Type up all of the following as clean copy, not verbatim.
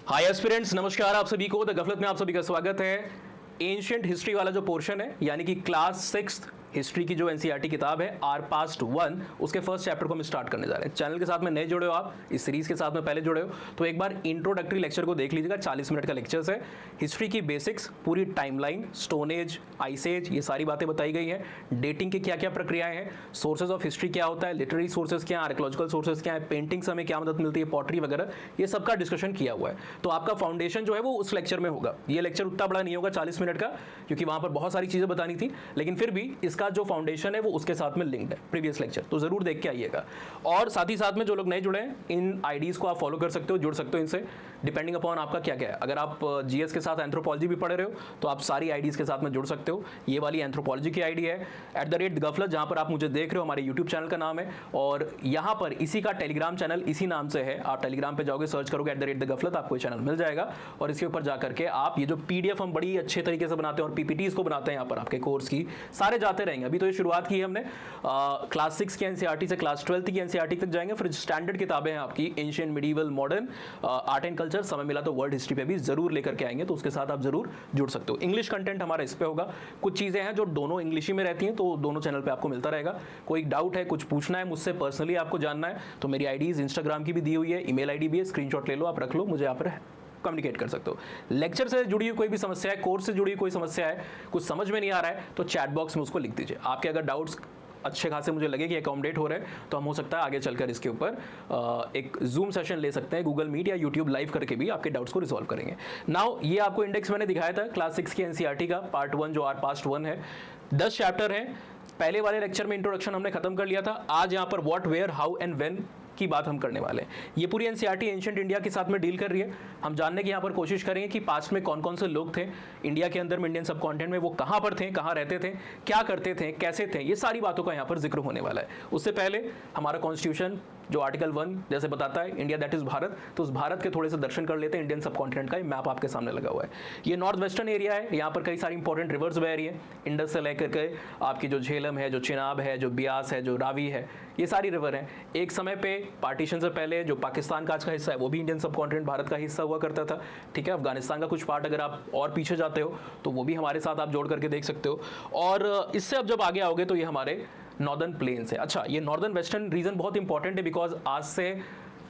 हाय aspirants, नमस्कार आप सभी को। द गफलत में आप सभी का स्वागत है। एंशिएंट हिस्ट्री वाला जो पोर्शन है, यानी कि क्लास 6 हिस्ट्री की जो एनसीईआरटी किताब है आर पास्ट 1, उसके फर्स्ट चैप्टर को हम स्टार्ट करने जा रहे हैं। चैनल के साथ में नए जुड़े हो आप, इस सीरीज के साथ में पहले जुड़े हो तो एक बार इंट्रोडक्टरी लेक्चर को देख लीजिएगा। 40 मिनट का लेक्चर है। हिस्ट्री की बेसिक्स, पूरी timeline, stone age, ice age, ये सारी बातें बताई गई हैं। डेटिंग की क्या क्या प्रक्रियाएं हैं, सोर्सेज ऑफ हिस्ट्री क्या होता है, लिटरेरी सोर्सेज क्या है, आर्कियोलॉजिकल सोर्सेज क्या है, पेंटिंग से हमें क्या मदद मिलती है, पॉटरी वगैरह, ये सबका डिस्कशन किया हुआ है। तो आपका फाउंडेशन जो है वो उस लेक्चर में होगा। ये लेक्चर उतना बड़ा नहीं होगा 40 मिनट का, क्योंकि वहां पर बहुत सारी चीजें बतानी थी, लेकिन फिर भी इसका जो फाउंडेशन है वो उसके साथ में लिंक्ड है प्रीवियस लेक्चर, तो जरूर देख के आइएगा। और साथ ही साथ में जो लोग नए जुड़े हैं, इन आईडीज को आप फॉलो कर सकते हो, जुड़ सकते हो इनसे, डिपेंडिंग अपॉन आपका क्या क्या है। अगर आप जीएस के साथ एंथ्रोपोलॉजी भी पढ़ रहे हो तो आप सारी आईडीज के साथ में जुड़ सकते हो। ये वाली एंथ्रोपोलॉजी की आईडी है @गफलत, जहां पर आप मुझे देख रहे हो, हमारे यूट्यूब चैनल का नाम है। और यहां पर इसी का टेलीग्राम चैनल इसी नाम से है। आप टेलीग्राम पे जाओगे, सर्च करोगे @गफलत, आपको ये चैनल मिल जाएगा। और इसके ऊपर जाकर के आप ये जो पीडीएफ हम बड़ी अच्छे तरीके से बनाते हैं और पीपीटीज को बनाते हैं यहाँ पर आपके कोर्स की, सारे जाते रहेंगे। अभी तो ये शुरुआत की है हमने, क्लास 6 की एनसीईआरटी से क्लास 12 की एनसीईआरटी तक जाएंगे। फिर स्टैंडर्ड किताबें हैं आपकी, ancient, medieval, modern, art and culture, समय मिला तो वर्ल्ड हिस्ट्री पे भी जरूर लेकर के आएंगे, तो उसके साथ आप जरूर जुड़ सकते हो। इंग्लिश कंटेंट हमारा इस पे होगा। कुछ चीजें हैं जो दोनों इंग्लिश ही में रहती हैं, तो दोनों चैनल पे आपको मिलता रहेगा। कोई डाउट है, कुछ पूछना है मुझसे पर्सनली, आपको जानना है, तो मेरी आईडीज इंस्टाग्राम की भी दी हुई है, ईमेल आईडी भी है, स्क्रीनशॉट ले लो, आप रख लो, मुझे यहाँ पर कम्युनिकेट कर सकते हो। लेक्चर से जुड़ी हुई कोई भी समस्या है, कोर्स से जुड़ी हुई कोई समस्या है, कुछ समझ में नहीं आ रहा है, तो चैट बॉक्स में उसको लिख दीजिए। आपके अगर डाउट्स अच्छे खासे मुझे लगे कि अकोमोडेट हो रहे हैं, तो हम हो सकता है आगे चलकर इसके ऊपर एक जूम सेशन ले सकते हैं, गूगल मीट या यूट्यूब लाइव करके भी आपके डाउट्स को रिजॉल्व करेंगे। नाउ ये आपको इंडेक्स मैंने दिखाया था क्लास 6 की एनसीईआरटी का पार्ट 1, जो आर पास्ट 1 है। 10 चैप्टर हैं। पहले वाले लेक्चर में इंट्रोडक्शन हमने खत्म कर लिया था। आज यहाँ पर what, where, how and when की बात हम करने वाले हैं। ये पूरी एनसीईआरटी एंशिएंट इंडिया के साथ में डील कर रही है। हम जानने की यहाँ पर कोशिश करेंगे कि पास्ट में कौन कौन से लोग थे इंडिया के अंदर में, इंडियन सब कॉन्टिनेंट में, वो कहाँ पर थे, कहाँ रहते थे, क्या करते थे, कैसे थे, ये सारी बातों का यहाँ पर जिक्र होने वाला है। उससे पहले हमारा कॉन्स्टिट्यूशन जो आर्टिकल 1 जैसे बताता है, इंडिया दैट इज भारत, तो उस भारत के थोड़े से दर्शन कर लेते हैं। इंडियन सब कॉन्टिनेंट का मैप आपके सामने लगा हुआ है। ये नॉर्थ वेस्टर्न एरिया है, यहाँ पर कई सारी इंपॉर्टेंट रिवर्स बह रही है, इंडस से लेकर के आपकी जो झेलम है, जो चिनाब है, जो ब्यास है, जो रावी है, ये सारी रिवर हैं। एक समय पे पार्टीशन से पहले जो पाकिस्तान का आज का हिस्सा है, वो भी इंडियन सब कॉन्टिनेंट भारत का हिस्सा हुआ करता था। ठीक है, अफगानिस्तान का कुछ पार्ट अगर आप और पीछे जाते हो तो वो भी हमारे साथ आप जोड़ करके देख सकते हो। और इससे अब जब आगे आओगे तो ये हमारे नॉर्दर्न प्लेन्स है। अच्छा, ये नॉर्दर्न वेस्टर्न रीजन बहुत इंपॉर्टेंट है, बिकॉज आज से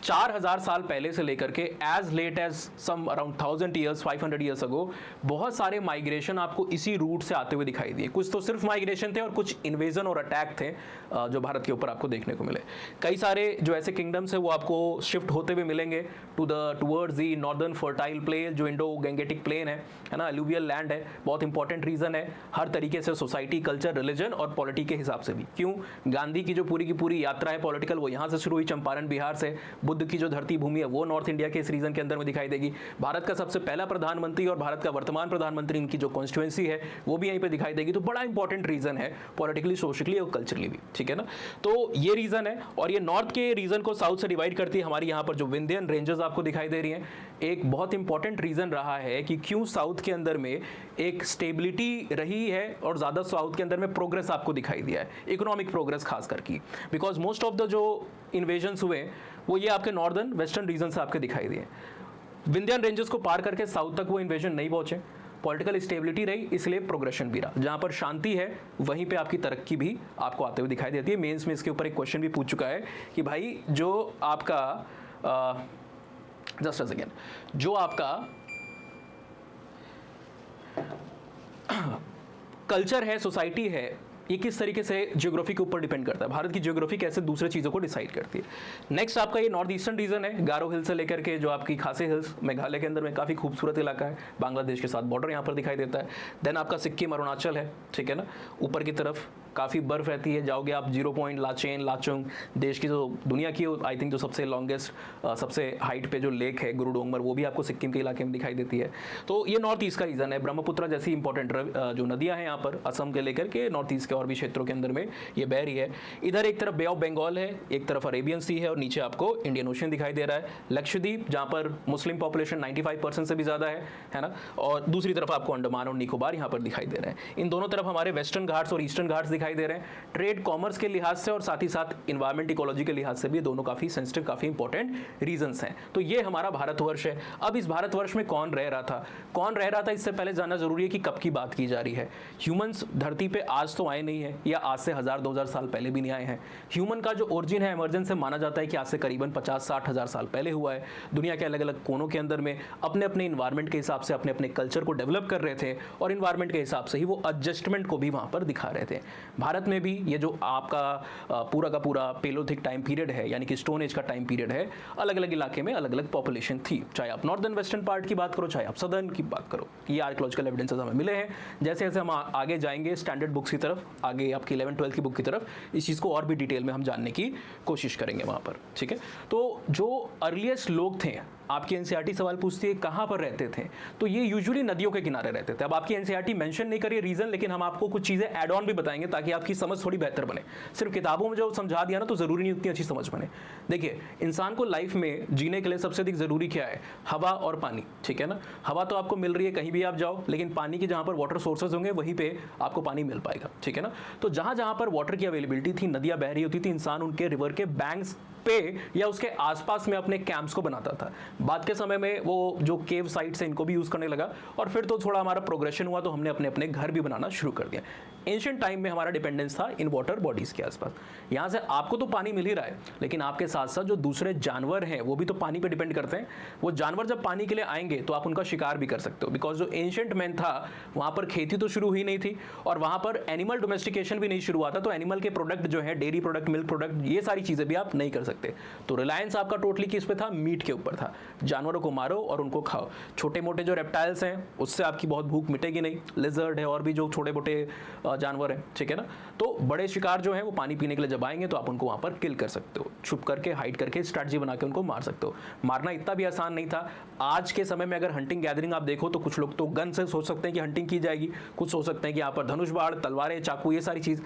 4000 साल पहले से लेकर के age late age some around 1000 years, 500 years ago, बहुत सारे माइग्रेशन आपको इसी रूट से आते हुए दिखाई दिए। कुछ तो सिर्फ माइग्रेशन थे और कुछ इन्वेजन और अटैक थे जो भारत के ऊपर आपको देखने को मिले। कई सारे जो ऐसे किंगडम्स है वो आपको शिफ्ट होते हुए मिलेंगे towards the northern fertile plain, जो इंडो गैंगेटिक प्लेन है ना, एलुवियल लैंड है। बहुत इंपॉर्टेंट रीजन है हर तरीके से, सोसाइटी, कल्चर, रिलीजन और पॉलिटी के हिसाब से भी। क्यों? गांधी की जो पूरी की पूरी यात्रा है पॉलिटिकल, वो यहाँ से शुरू हुई, चंपारण बिहार से। बुद्ध की जो धरती भूमि है वो नॉर्थ इंडिया के इस रीजन के अंदर में दिखाई देगी। भारत का सबसे पहला प्रधानमंत्री और भारत का वर्तमान प्रधानमंत्री, इनकी जो कॉन्स्टिट्यूएंसी है वो भी यहीं पे दिखाई देगी। तो बड़ा इंपॉर्टेंट रीजन है पॉलिटिकली, सोशली और कल्चरली भी। ठीक है ना, तो ये रीजन है। और ये नॉर्थ के रीजन को साउथ से डिवाइड करती है। हमारी यहाँ पर जो विंध्यन रेंजेस आपको दिखाई दे रही हैं, एक बहुत इंपॉर्टेंट रीजन रहा है कि क्यों साउथ के अंदर में एक स्टेबिलिटी रही है और ज्यादा साउथ के अंदर में प्रोग्रेस आपको दिखाई दिया है, इकोनॉमिक प्रोग्रेस खास करके, बिकॉज मोस्ट ऑफ द जो इन्वेजन्स हुए वो ये आपके नॉर्दर्न वेस्टर्न रीजन से आपके दिखाई दिए। विंध्यन रेंजेस को पार करके साउथ तक वो इन्वेजन नहीं पहुंचे, पॉलिटिकल स्टेबिलिटी रही, इसलिए प्रोग्रेशन भी रहा। जहां पर शांति है वहीं पे आपकी तरक्की भी आपको आते हुए दिखाई देती है। मेंस में इसके ऊपर एक क्वेश्चन भी पूछ चुका है कि भाई जो आपका जस्ट अ सेकेंड, जो आपका कल्चर है, सोसाइटी है, ये किस तरीके से ज्योग्राफी के ऊपर डिपेंड करता है। भारत की ज्योग्राफी कैसे दूसरे चीज़ों को डिसाइड करती है। नेक्स्ट आपका ये नॉर्थ ईस्टर्न रीजन है, गारो हिल से लेकर के जो आपकी खासी हिल्स, मेघालय के अंदर में काफ़ी खूबसूरत इलाका है, बांग्लादेश के साथ बॉर्डर यहाँ पर दिखाई देता है। देन आपका सिक्किम, अरुणाचल है, ठीक है ना, ऊपर की तरफ काफ़ी बर्फ रहती है। जाओगे आप 0 पॉइंट लाचेन, लाचुंग, देश की जो दुनिया की आई थिंक जो सबसे लॉन्गेस्ट, सबसे हाइट पे जो लेक है गुरुडोंगर, वो भी आपको सिक्किम के इलाके में दिखाई देती है। तो ये नॉर्थ ईस्ट का रीजन है। ब्रह्मपुत्र जैसी इंपॉर्टेंट जो नदियाँ हैं यहाँ पर असम के लेकर के नॉर्थ ईस्ट के और भी क्षेत्रों के अंदर में ये बह रही है। इधर एक तरफ बे ऑफ बंगाल है, एक तरफ अरेबियन सी है और नीचे आपको इंडियन ओशन दिखाई दे रहा है। लक्षद्वीप, जहाँ पर मुस्लिम पॉपुलेशन 95% से भी ज़्यादा है ना, और दूसरी तरफ आपको अंडमान और निकोबार यहाँ पर दिखाई दे रहे हैं। इन दोनों तरफ हमारे वेस्टर्न घाट्स और ईस्टर्न घाट्स दिखाई दिखाई दे रहे हैं। ट्रेड कॉमर्स के लिहाज से और साथ ही साथ इन्वायरमेंट इकोलॉजी के लिहाज से भी दोनों काफ़ी सेंसिटिव, काफ़ी इंपॉर्टेंट रीजंस हैं। तो ये हमारा भारतवर्ष है। अब इस भारतवर्ष में कौन रह रहा था, इससे पहले जानना जरूरी है कि कब की बात की जा रही है। ह्यूमंस धरती पे आज तो आए नहीं है, या आज से 1000-2000 साल पहले भी नहीं आए हैं। ह्यूमन का जो ओरिजिन है, इमर्जेंस से माना जाता है कि आज से करीबन 50-60 हज़ार साल पहले हुआ है। दुनिया के अलग अलग कोनों के अंदर में अपने अपने इन्वायरमेंट के हिसाब से अपने अपने कल्चर को डेवलप कर रहे थे, और इन्वायरमेंट के हिसाब से ही वो एडजस्टमेंट को भी वहाँ पर दिखा रहे थे। भारत में भी ये जो आपका पूरा का पूरा पेलोथिक टाइम पीरियड है, यानी कि स्टोन एज का टाइम पीरियड है, अलग अलग इलाके में अलग अलग पॉपुलेशन थी। चाहे आप नॉर्दर्न वेस्टर्न पार्ट की बात करो, चाहे आप सदर्न की बात करो, ये आर्कियोलॉजिकल एविडेंसेस हमें मिले हैं। जैसे जैसे हम आगे जाएंगे स्टैंडर्ड बुक्स की तरफ, आगे आपकी 11-12 की बुक की तरफ, इस चीज़ को और भी डिटेल में हम जानने की कोशिश करेंगे वहाँ पर, ठीक है। तो जो अर्लीस्ट लोग थे, आपकी एनसीईआरटी सवाल पूछती है कहाँ पर रहते थे, तो ये यूजुअली नदियों के किनारे रहते थे। अब आपकी एनसीईआरटी मेंशन नहीं करिए रीजन, लेकिन हम आपको कुछ चीज़ें ऐड ऑन भी बताएंगे ताकि आपकी समझ थोड़ी बेहतर बने। सिर्फ किताबों में जो समझा दिया ना, तो ज़रूरी नहीं उतनी अच्छी समझ बने। देखिए, इंसान को लाइफ में जीने के लिए सबसे अधिक ज़रूरी क्या है? हवा और पानी, ठीक है ना। हवा तो आपको मिल रही है कहीं भी आप जाओ, लेकिन पानी की जहाँ पर वाटर सोर्सेज होंगे वहीं पे आपको पानी मिल पाएगा, ठीक है ना। तो जहाँ जहाँ पर वाटर की अवेलेबिलिटी थी, नदियाँ बह रही होती थी, इंसान उनके रिवर के बैंक्स पे या उसके आसपास में अपने कैंप्स को बनाता था। बाद के समय में वो जो केव साइट्स हैं इनको भी यूज़ करने लगा, और फिर तो थोड़ा हमारा प्रोग्रेशन हुआ, तो हमने अपने अपने घर भी बनाना शुरू कर दिया। एंशिएंट टाइम में हमारा डिपेंडेंस था इन वाटर बॉडीज़ के आसपास। यहाँ से आपको तो पानी मिल ही रहा है, लेकिन आपके साथ साथ जो दूसरे जानवर हैं वो भी तो पानी पे डिपेंड करते हैं। वो जानवर जब पानी के लिए आएंगे तो आप उनका शिकार भी कर सकते हो, बिकॉज जो एंशिएंट मैन था वहाँ पर खेती तो शुरू हुई नहीं थी, और वहाँ पर एनिमल डोमेस्टिकेशन भी नहीं शुरू हुआ था। तो एनिमल के प्रोडक्ट जो है, डेयरी प्रोडक्ट, मिल्क प्रोडक्ट, ये सारी चीज़ें भी आप नहीं कर सकते। तो रिलायंस आपका टोटली किस पे था? मीट के ऊपर था। जानवरों को मारो और उनको खाओ। छोटे मोटे जो रेप्टाइल्स हैं उससे आपकी बहुत भूख मिटेगी नहीं, लिजर्ड है और भी जो छोटे मोटे जानवर हैं, ठीक है ना। तो बड़े शिकार जो हैं वो पानी पीने के लिए जब आएंगे तो आप उनको वहाँ पर किल कर सकते हो, छुप करके, हाइड करके, स्ट्रैटेजी बना के उनको मार सकते हो। मारना इतना भी आसान नहीं था। आज के समय में अगर हंटिंग गैदरिंग आप देखो तो कुछ लोग तो गन से सोच सकते हैं कि हंटिंग की जाएगी, कुछ सोच सकते हैं कि यहाँ पर धनुष बाण, तलवारें, चाकू, ये सारी चीज़।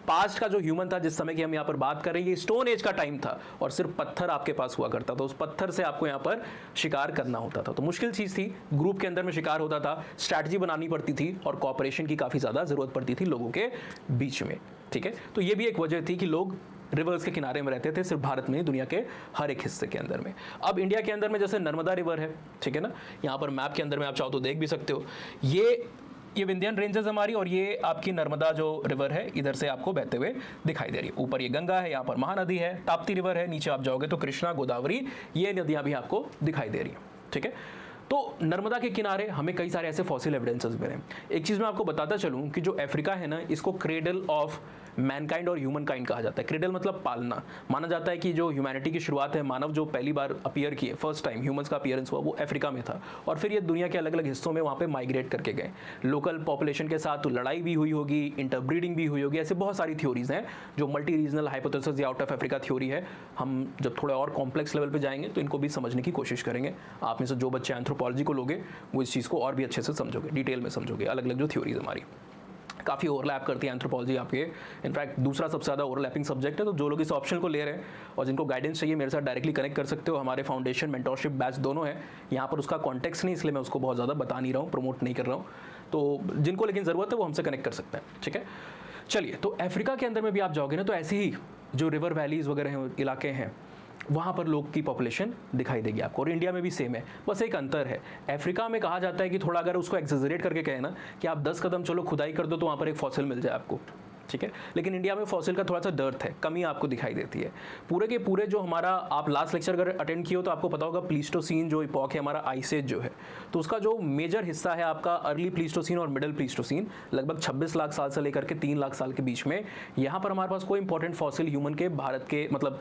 पास्ट का जो ह्यूमन था, जिस समय की हम यहाँ पर बात कर रहे हैं, ये स्टोन एज का टाइम था, और सिर्फ पत्थर आपके पास हुआ करता था। उस पत्थर से आपको यहाँ पर शिकार करना होता था। तो मुश्किल चीज़ थी, ग्रुप के अंदर में शिकार होता था, स्ट्रैटेजी बनानी पड़ती थी, और कॉपरेशन की काफ़ी ज़्यादा ज़रूरत पड़ती थी लोगों के बीच में, ठीक है। तो ये भी एक वजह थी कि लोग रिवर्स के किनारे में रहते थे, सिर्फ भारत में नहीं, दुनिया के हर एक हिस्से के अंदर में। अब इंडिया के अंदर में जैसे नर्मदा रिवर है, ठीक है ना, यहाँ पर मैप के अंदर में आप चाहो तो देख भी सकते हो। ये विंध्यन रेंजेस हमारी, और ये आपकी नर्मदा जो रिवर है इधर से आपको बहते हुए दिखाई दे रही है। ऊपर ये गंगा है, यहाँ पर महानदी है, ताप्ती रिवर है, नीचे आप जाओगे तो कृष्णा, गोदावरी, ये नदियाँ भी आपको दिखाई दे रही हैं, ठीक है। तो नर्मदा के किनारे हमें कई सारे ऐसे फॉसिल एविडेंसेस मिले। एक चीज़ मैं आपको बताता चलूँ कि जो अफ्रीका है ना, इसको क्रेडल ऑफ मैनकाइंड और ह्यूमन काइंड कहा जाता है। क्रेडल मतलब पालना। माना जाता है कि जो ह्यूमैनिटी की शुरुआत है, मानव जो पहली बार अपीयर किए, फर्स्ट टाइम ह्यूमंस का अपीयरेंस हुआ, वो अफ्रीका में था, और फिर ये दुनिया के अलग अलग हिस्सों में वहाँ पे माइग्रेट करके गए। लोकल पॉपुलेशन के साथ तो लड़ाई भी हुई होगी, इंटरब्रीडिंग भी हुई होगी, ऐसे बहुत सारी थ्योरीज हैं जो मल्टी रीजनल हाइपोथेसिस या आउट ऑफ अफ्रीका थ्योरी है। हम जब थोड़ा और कॉम्प्लेक्स लेवल पर जाएंगे तो इनको भी समझने की कोशिश करेंगे। आप में से जो बच्चे एंथ्रोपोलॉजी को लोगे वो इस चीज़ को और भी अच्छे से समझोगे, डिटेल में समझोगे। अलग अलग जो थ्योरीज हमारी काफ़ी ओवरलैप करती है एंथ्रोपोलॉजी आपके, इनफैक्ट दूसरा सबसे ज़्यादा ओवरलैपिंग सब्जेक्ट है। तो जो लोग इस ऑप्शन को ले रहे हैं और जिनको गाइडेंस चाहिए, मेरे साथ डायरेक्टली कनेक्ट कर सकते हो। हमारे फाउंडेशन, मेंटोरशिप बैच दोनों है। यहाँ पर उसका कॉन्टेक्स्ट नहीं, इसलिए मैं उसको बहुत ज़्यादा बता नहीं रहा हूँ, प्रमोट नहीं कर रहा हूँ। तो जिनको लेकिन ज़रूरत है वो हमसे कनेक्ट कर सकते हैं, ठीक है। चलिए, तो अफ्रीका के अंदर में भी आप जाओगे ना, तो ऐसे ही जो रिवर वैलीज़ वगैरह इलाके हैं, वहाँ पर लोग की पॉपुलेशन दिखाई देगी आपको, और इंडिया में भी सेम है। बस एक अंतर है, अफ्रीका में कहा जाता है कि थोड़ा अगर उसको एक्सेजरेट करके कहे ना कि आप 10 कदम चलो खुदाई कर दो तो वहाँ पर एक फॉसिल मिल जाए आपको, ठीक है। लेकिन इंडिया में फॉसिल का थोड़ा सा डर्थ है, कमी आपको दिखाई देती है। पूरे के पूरे जो हमारा, आप लास्ट लेक्चर अगर अटेंड किए हो तो आपको पता होगा, प्लीस्टोसीन जो इपॉक है हमारा, आइस एज जो है, तो उसका जो मेजर हिस्सा है आपका अर्ली प्लीस्टोसीन और मिडिल प्लीस्टोसीन, लगभग 26 लाख साल से लेकर के 3 लाख साल के बीच में। यहाँ पर हमारे पास कोई इंपॉर्टेंट फॉसिल ह्यूमन के, भारत के, मतलब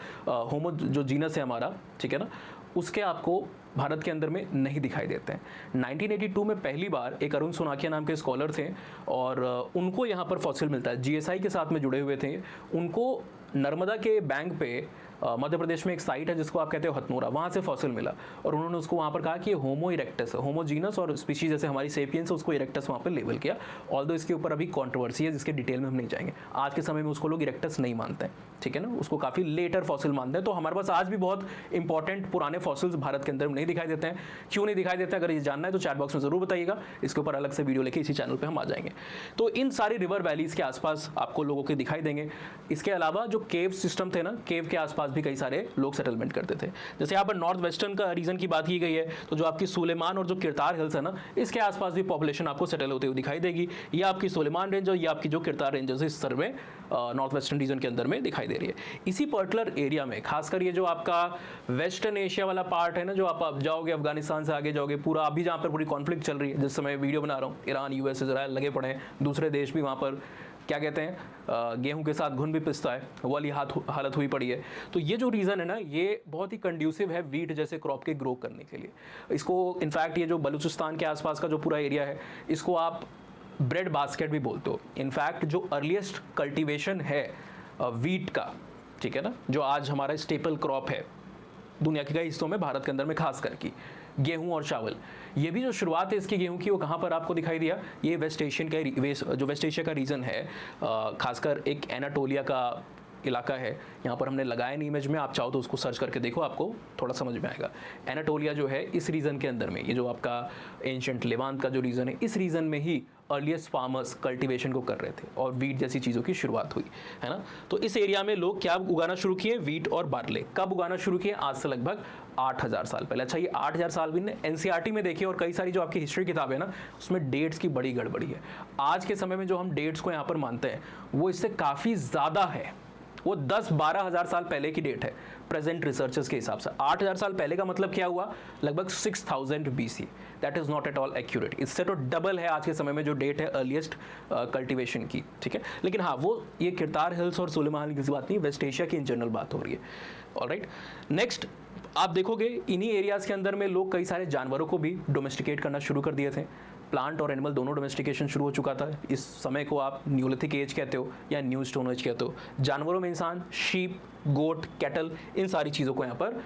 होमो जो जीनस है हमारा, ठीक है ना, उसके आपको भारत के अंदर में नहीं दिखाई देते हैं। 1982 में पहली बार एक अरुण सोनाकिया नाम के स्कॉलर थे, और उनको यहाँ पर फॉसिल मिलता है, जीएसआई के साथ में जुड़े हुए थे। उनको नर्मदा के बैंक पे मध्य प्रदेश में एक साइट है जिसको आप कहते हो हथनोरा, वहाँ से फॉसिल मिला और उन्होंने उसको वहाँ पर कहा कि ये होमो इरेक्टस है, होमोजीनस और स्पीशीज जैसे हमारी सेपियंस है उसको इरेक्टस वहाँ पर लेबल किया। ऑल्दो इसके ऊपर अभी कॉन्ट्रोवर्सी है जिसके डिटेल में हम नहीं जाएंगे। आज के समय में उसको लोग इरेक्टस नहीं मानते हैं, ठीक है ना, उसको काफ़ी लेटर फॉसिल मानते हैं। तो हमारे पास आज भी बहुत इंपॉर्टेंट पुराने फॉसिल्स भारत के अंदर नहीं दिखाई देते हैं। क्यों नहीं दिखाई देते हैं, अगर ये जानना है तो चैट बॉक्स में जरूर बताइएगा, इसके ऊपर अलग से वीडियो लेके इसी चैनल पे हम आ जाएंगे। तो इन सारी रिवर वैलीज के आसपास आपको लोगों के दिखाई देंगे। इसके अलावा जो केव सिस्टम थे ना, केव के आसपास भी कई सारे लोग सेटलमेंट करते थे। जैसे यहाँ पर नॉर्थ वेस्टर्न का रीजन की बात की गई है, तो जो आपकी सुलेमान और जो किरतार हिल्स है ना, इसके आसपास भी पॉपुलेशन आपको सेटल होते हुए दिखाई देगी। ये आपकी सुलेमान रेंज और ये आपकी जो किरतार रेंज है इस सर्वे नॉर्थ वेस्टर्न रीजन के अंदर में दिखाई दे रही है। इसी पर्टिकुलर एरिया में खासकर ये जो आपका वेस्टर्न एशिया वाला पार्ट है ना, जो आप जाओगे अफगानिस्तान से आगे जाओगे, पूरा अभी जहाँ पर पूरी कॉन्फ्लिक्ट चल रही है, जिस समय वीडियो बना रहा हूँ, ईरान यूएस इजराइल लगे पड़े हैं, दूसरे देश भी वहाँ पर क्या कहते हैं गेहूं के साथ घुन भी पिसता है, वो वाली हालत हुई पड़ी है। तो ये जो रीज़न है ना, ये बहुत ही कंड्यूसिव है वीट जैसे क्रॉप के ग्रो करने के लिए। इसको इनफैक्ट ये जो बलूचिस्तान के आसपास का जो पूरा एरिया है, इसको आप ब्रेड बास्केट भी बोलते हो। इनफैक्ट जो अर्लीस्ट कल्टीवेशन है वीट का, ठीक है ना, जो आज हमारा स्टेपल क्रॉप है दुनिया के कई हिस्सों में, भारत के अंदर में खास करके गेहूं और चावल, ये भी जो शुरुआत है इसकी गेहूं की, वो कहाँ पर आपको दिखाई दिया, ये वेस्ट एशियन का जो वेस्ट एशिया का रीजन है, खासकर एक एनाटोलिया का इलाका है। यहाँ पर हमने लगाया नहीं इमेज में, आप चाहो तो उसको सर्च करके देखो, आपको थोड़ा समझ में आएगा। एनाटोलिया जो है इस रीजन के अंदर में, ये जो आपका एंशिएंट लेवांत का जो रीजन है, इस रीजन में ही अर्लीस्ट फार्मर्स कल्टीवेशन को कर रहे थे और वीट जैसी चीज़ों की शुरुआत हुई, है ना। तो इस एरिया में लोग क्या उगाना शुरू किए, वीट और बार्ले। कब उगाना शुरू किए, आज से लगभग 8000 साल पहले। अच्छा, ये 8000 साल भी ने एनसीईआरटी में देखिए और कई सारी जो आपकी हिस्ट्री किताब है ना, उसमें डेट्स की बड़ी गड़बड़ी है। आज के समय में जो हम डेट्स को यहाँ पर मानते हैं वो इससे काफ़ी ज़्यादा है, वो 10-12 हज़ार साल पहले की डेट है प्रेजेंट रिसर्चर्स के हिसाब से। 8000 साल पहले का मतलब क्या हुआ, लगभग 6000 BC। That is not at all accurate, इससे तो डबल है आज के समय में जो डेट है अर्लीस्ट कल्टीवेशन की, ठीक है। लेकिन हाँ, वो ये किरतार हिल्स और सुलेमान की बात नहीं, वेस्ट एशिया की इन जनरल बात हो रही है। ऑलराइट, नेक्स्ट आप देखोगे इन्हीं एरियाज के अंदर में लोग कई सारे जानवरों को भी डोमेस्टिकेट करना शुरू कर दिए थे। प्लांट और एनिमल दोनों डोमेस्टिकेशन शुरू हो चुका था। इस समय को आप न्यूलिथिक एज कहते हो या न्यू स्टोन एज कहते हो। जानवरों में इंसान शीप, गोट, कैटल, इन सारी चीज़ों को यहाँ पर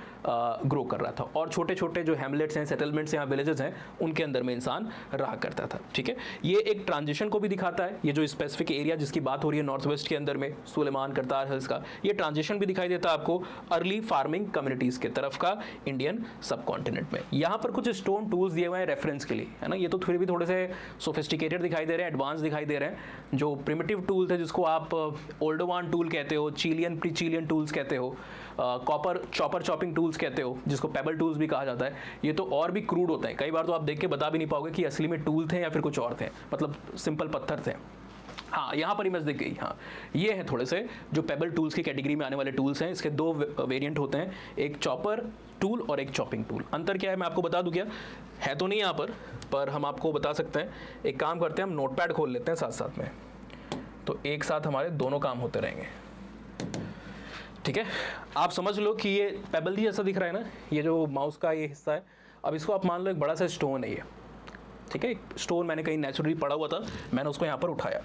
ग्रो कर रहा था और छोटे छोटे जो हैमलेट्स हैं, सेटलमेंट्स हैं, विलेजेस हैं, उनके अंदर में इंसान रहा करता था, ठीक है। ये एक ट्रांजिशन को भी दिखाता है। ये जो स्पेसिफिक एरिया जिसकी बात हो रही है नॉर्थ वेस्ट के अंदर में, सुलेमान, करतार हिल्स का, ये ट्रांजिशन भी दिखाई देता है आपको अर्ली फार्मिंग कम्युनिटीज़ के तरफ का इंडियन सब कॉन्टिनेंट में। यहाँ पर कुछ स्टोन टूल्स दिए हुए हैं रेफरेंस के लिए, है ना। ये तो फिर भी थोड़े से सोफिस्टिकेटेड दिखाई दे रहे हैं, एडवांस दिखाई दे रहे हैं। जो प्रिमिटिव टूल थे जिसको आप ओल्डोवान टूल कहते हो, चिलियन, प्रीचिलियन टूल्स कहते हो, कॉपर चॉपर चॉपिंग टूल्स कहते हो, जिसको पेबल टूल्स भी कहा जाता है, ये तो और भी क्रूड होते हैं। कई बार तो आप देख के बता भी नहीं पाओगे कि असली में टूल थे या फिर कुछ और थे, मतलब सिंपल पत्थर थे। हाँ, यहाँ पर इमेज दिख गई। हाँ, ये है थोड़े से जो पेबल टूल्स की कैटेगरी में आने वाले टूल्स हैं। इसके दो वेरिएंट होते हैं, एक चॉपर टूल और एक चॉपिंग टूल। अंतर क्या है मैं आपको बता दूं क्या, है तो नहीं यहाँ पर हम आपको बता सकते हैं। एक काम करते हैं, हम नोटपैड खोल लेते हैं साथ साथ में, तो एक साथ हमारे दोनों काम होते रहेंगे, ठीक है। आप समझ लो कि ये पेबल ही जैसा दिख रहा है ना, ये जो माउस का ये हिस्सा है। अब इसको आप मान लो एक बड़ा सा स्टोन है ये, ठीक है। स्टोन मैंने कहीं नेचुरली पड़ा हुआ था, मैंने उसको यहाँ पर उठाया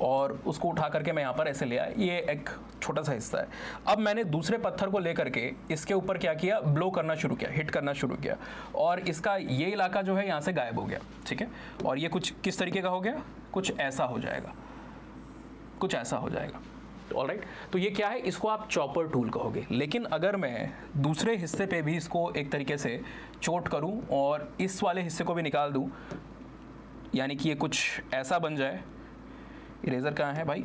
और उसको उठा करके मैं यहाँ पर ऐसे ले आया, ये एक छोटा सा हिस्सा है। अब मैंने दूसरे पत्थर को लेकर के इसके ऊपर क्या किया, ब्लो करना शुरू किया, हिट करना शुरू किया, और इसका ये इलाका जो है यहाँ से गायब हो गया, ठीक है। और ये कुछ किस तरीके का हो गया, कुछ ऐसा हो जाएगा, कुछ ऐसा हो जाएगा। ऑलराइट, तो ये क्या है, इसको आप चॉपर टूल कहोगे। लेकिन अगर मैं दूसरे हिस्से पे भी इसको एक तरीके से चोट करूं और इस वाले हिस्से को भी निकाल दूं, यानी कि ये कुछ ऐसा बन जाए। इरेजर कहाँ है भाई,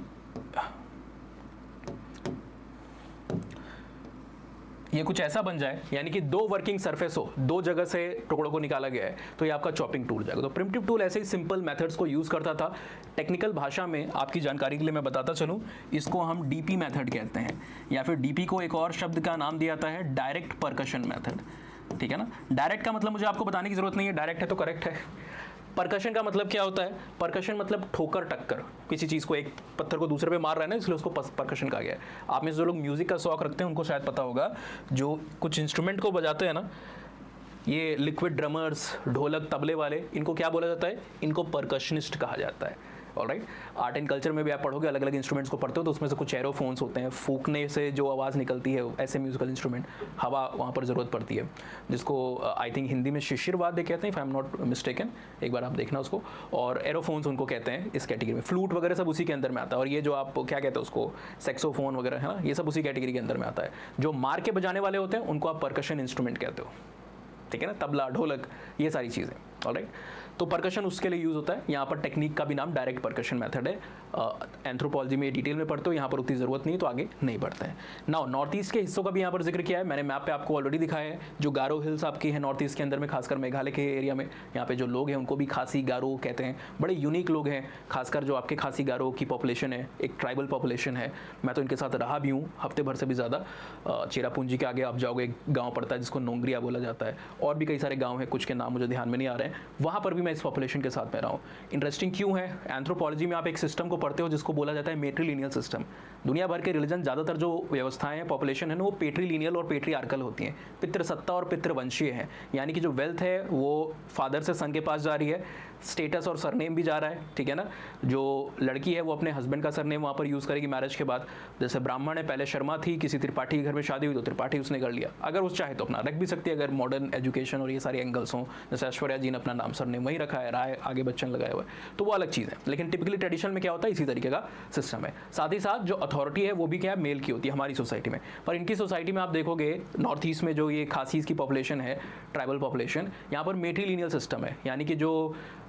ये कुछ ऐसा बन जाए, यानी कि दो वर्किंग सरफेस हो, दो जगह से टुकड़ों को निकाला गया है, तो ये आपका चॉपिंग टूल जाएगा। तो प्रिमिटिव टूल ऐसे ही सिंपल मेथड्स को यूज़ करता था। टेक्निकल भाषा में आपकी जानकारी के लिए मैं बताता चलूँ, इसको हम डीपी मेथड कहते हैं, या फिर डीपी को एक और शब्द का नाम दिया जाता है डायरेक्ट परकशन मेथड, ठीक है ना। डायरेक्ट का मतलब मुझे आपको बताने की जरूरत नहीं है, डायरेक्ट है तो करेक्ट है। परकशन का मतलब क्या होता है, परकशन मतलब ठोकर टक्कर, किसी चीज़ को, एक पत्थर को दूसरे पे मार रहा है ना, इसलिए उसको परकशन कहा गया है। आप में जो लोग म्यूजिक का शौक रखते हैं उनको शायद पता होगा, जो कुछ इंस्ट्रूमेंट को बजाते हैं ना, ये लिक्विड ड्रमर्स, ढोलक, तबले वाले, इनको क्या बोला जाता है, इनको परकशनिस्ट कहा जाता है। ऑलराइट। आर्ट एंड कल्चर में भी आप पढ़ोगे, अलग अलग इंस्ट्रूमेंट्स को पढ़ते हो तो उसमें से कुछ एरोफोन्स होते हैं, फूकने से जो आवाज़ निकलती है, ऐसे म्यूजिकल इंस्ट्रूमेंट, हवा वहाँ पर ज़रूरत पड़ती है, जिसको आई थिंक हिंदी में शिशिरवाद्य कहते हैं, if I am not mistaken, एक बार आप देखना उसको। और एरोफोन्स उनको कहते हैं इस कैटेगरी में। फ्लूट वगैरह सब उसी के अंदर में आता है। और ये जो आप क्या कहते हैं उसको, सेक्सोफोन वगैरह है ना, ये सब उसी कैटेगरी के अंदर में आता है। जो मार के बजाने वाले होते हैं उनको आप परकशन इंस्ट्रूमेंट कहते हो, ठीक है ना, तबला, ढोलक, ये सारी चीज़ें, ऑलराइट। तो परकशन उसके लिए यूज़ होता है। यहाँ पर टेक्निक का भी नाम डायरेक्ट परकशन मेथड है। एंथ्रोपोलॉजी में डिटेल में पढ़ते हो, यहाँ पर उतनी ज़रूरत नहीं है तो आगे नहीं बढ़ते हैं। नाउ नॉर्थ ईस्ट के हिस्सों का भी यहाँ पर जिक्र किया है मैंने, मैप पे आपको ऑलरेडी दिखाया है। जो गारो हिल्स आपकी है नॉर्थ ईस्ट के अंदर में, खासकर मेघालय के एरिया में, यहाँ पे जो लोग हैं उनको भी खासी गारो कहते हैं। बड़े यूनिक लोग हैं, खासकर जो आपके खासी गारो की पॉपुलेशन है, एक ट्राइबल पॉपुलेशन है। मैं तो इनके साथ रहा भी हूँ हफ्ते भर से भी ज़्यादा। चेरापूंजी के आगे आप जाओगे, गाँव पड़ता है जिसको नोंगरिया बोला जाता है, और भी कई सारे गाँव हैं, कुछ के नाम मुझे ध्यान में नहीं आ रहे हैं। वहाँ पर भी मैं इस पॉपुलेशन के साथ में रहा हूँ। इंटरेस्टिंग क्यों है? एंथ्रोपोलॉजी में आप एक सिस्टम को पढ़ते हो जिसको बोला जाता है मेट्रीलिनियल सिस्टम। दुनिया भर के रिलीजन, ज़्यादातर जो व्यवस्थाएं हैं, पॉपुलेशन है ना, वो पेट्रीलिनियल और पेट्रीआर्कल होती हैं, पितृसत्ता और पितृवंशीय हैं। यानी कि जो वेल्थ है वो फादर से सन के पास जा रही है, स्टेटस और सरनेम भी जा रहा है, ठीक है ना। जो लड़की है वो अपने हस्बैंड का सरनेम वहाँ पर यूज़ करेगी मैरिज के बाद। जैसे ब्राह्मण है, पहले शर्मा थी, किसी त्रिपाठी के घर में शादी हुई तो त्रिपाठी उसने कर लिया। अगर उस चाहे तो अपना रख भी सकती है, अगर मॉडर्न एजुकेशन और ये सारे एंगल्स हों। जैसे ऐश्वर्या जी ने अपना नाम सरनेम वही रखा है, राय आगे बच्चन लगाया हुआ है, तो वो अलग चीज़ है। लेकिन टिपिकली ट्रेडिशन में क्या होता है, इसी तरीके का सिस्टम है। साथ ही साथ जो अथॉरिटी है वो भी क्या है, मेल की होती है हमारी सोसाइटी में। पर इनकी सोसाइटी में आप देखोगे नॉर्थ ईस्ट में जो ये खासीज की पॉपुलेशन है, ट्राइबल पॉपुलेशन, यहाँ पर मेट्रीलिनियल सिस्टम है। यानी कि जो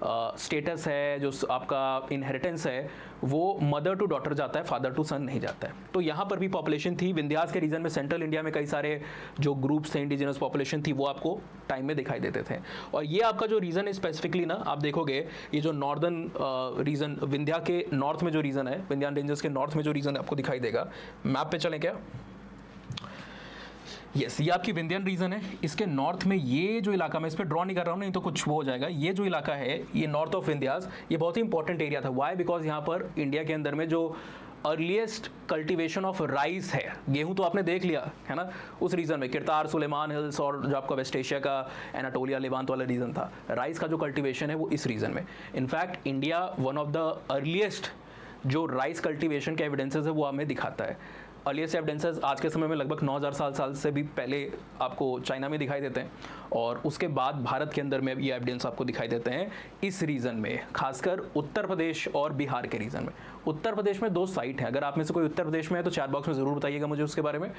स्टेटस है, जो आपका इनहेरिटेंस है, वो मदर टू डॉटर जाता है, फादर टू सन नहीं जाता है। तो यहाँ पर भी पॉपुलेशन थी। विंध्यास के रीजन में, सेंट्रल इंडिया में कई सारे जो ग्रुप्स थे, इंडिजिनस पॉपुलेशन थी, वो आपको टाइम में दिखाई देते थे। और ये आपका जो रीजन है स्पेसिफिकली ना, आप देखोगे ये जो नॉर्दर्न रीजन, विंध्या के नॉर्थ में जो रीजन है, विंध्यान रेंजेस के नॉर्थ में जो रीजन आपको दिखाई देगा, मैप पे चलें क्या? यस, ये आपकी विंध्यन रीजन है। इसके नॉर्थ में ये जो इलाका, मैं इस पर ड्रॉ नहीं कर रहा हूँ नहीं तो कुछ वो हो जाएगा। ये जो इलाका है, ये नॉर्थ ऑफ विंध्यास, ये बहुत ही इंपॉर्टेंट एरिया था। वाई? बिकॉज यहाँ पर इंडिया के अंदर में जो अर्लीस्ट कल्टीवेशन ऑफ राइस है, गेहूं तो आपने देख लिया है ना, उस रीजन में किरतार, सुलेमान हिल्स और जो आपका वेस्ट एशिया का एनाटोलिया, लेवांत वाला रीजन था, राइस का जो कल्टीवेशन है वो इस रीजन में। In fact India one of the earliest जो राइस कल्टीवेशन के एविडेंसेस है वो हमें दिखाता है। अर्लीस्ट एविडेंसेस आज के समय में लगभग 9000 साल से भी पहले आपको चाइना में दिखाई देते हैं, और उसके बाद भारत के अंदर में ये एविडेंस आपको दिखाई देते हैं इस रीजन में, खासकर उत्तर प्रदेश और बिहार के रीजन में। उत्तर प्रदेश में 2 साइट हैं, अगर आप में से कोई उत्तर प्रदेश में है तो चैट बॉक्स में ज़रूर बताइएगा मुझे उसके बारे में।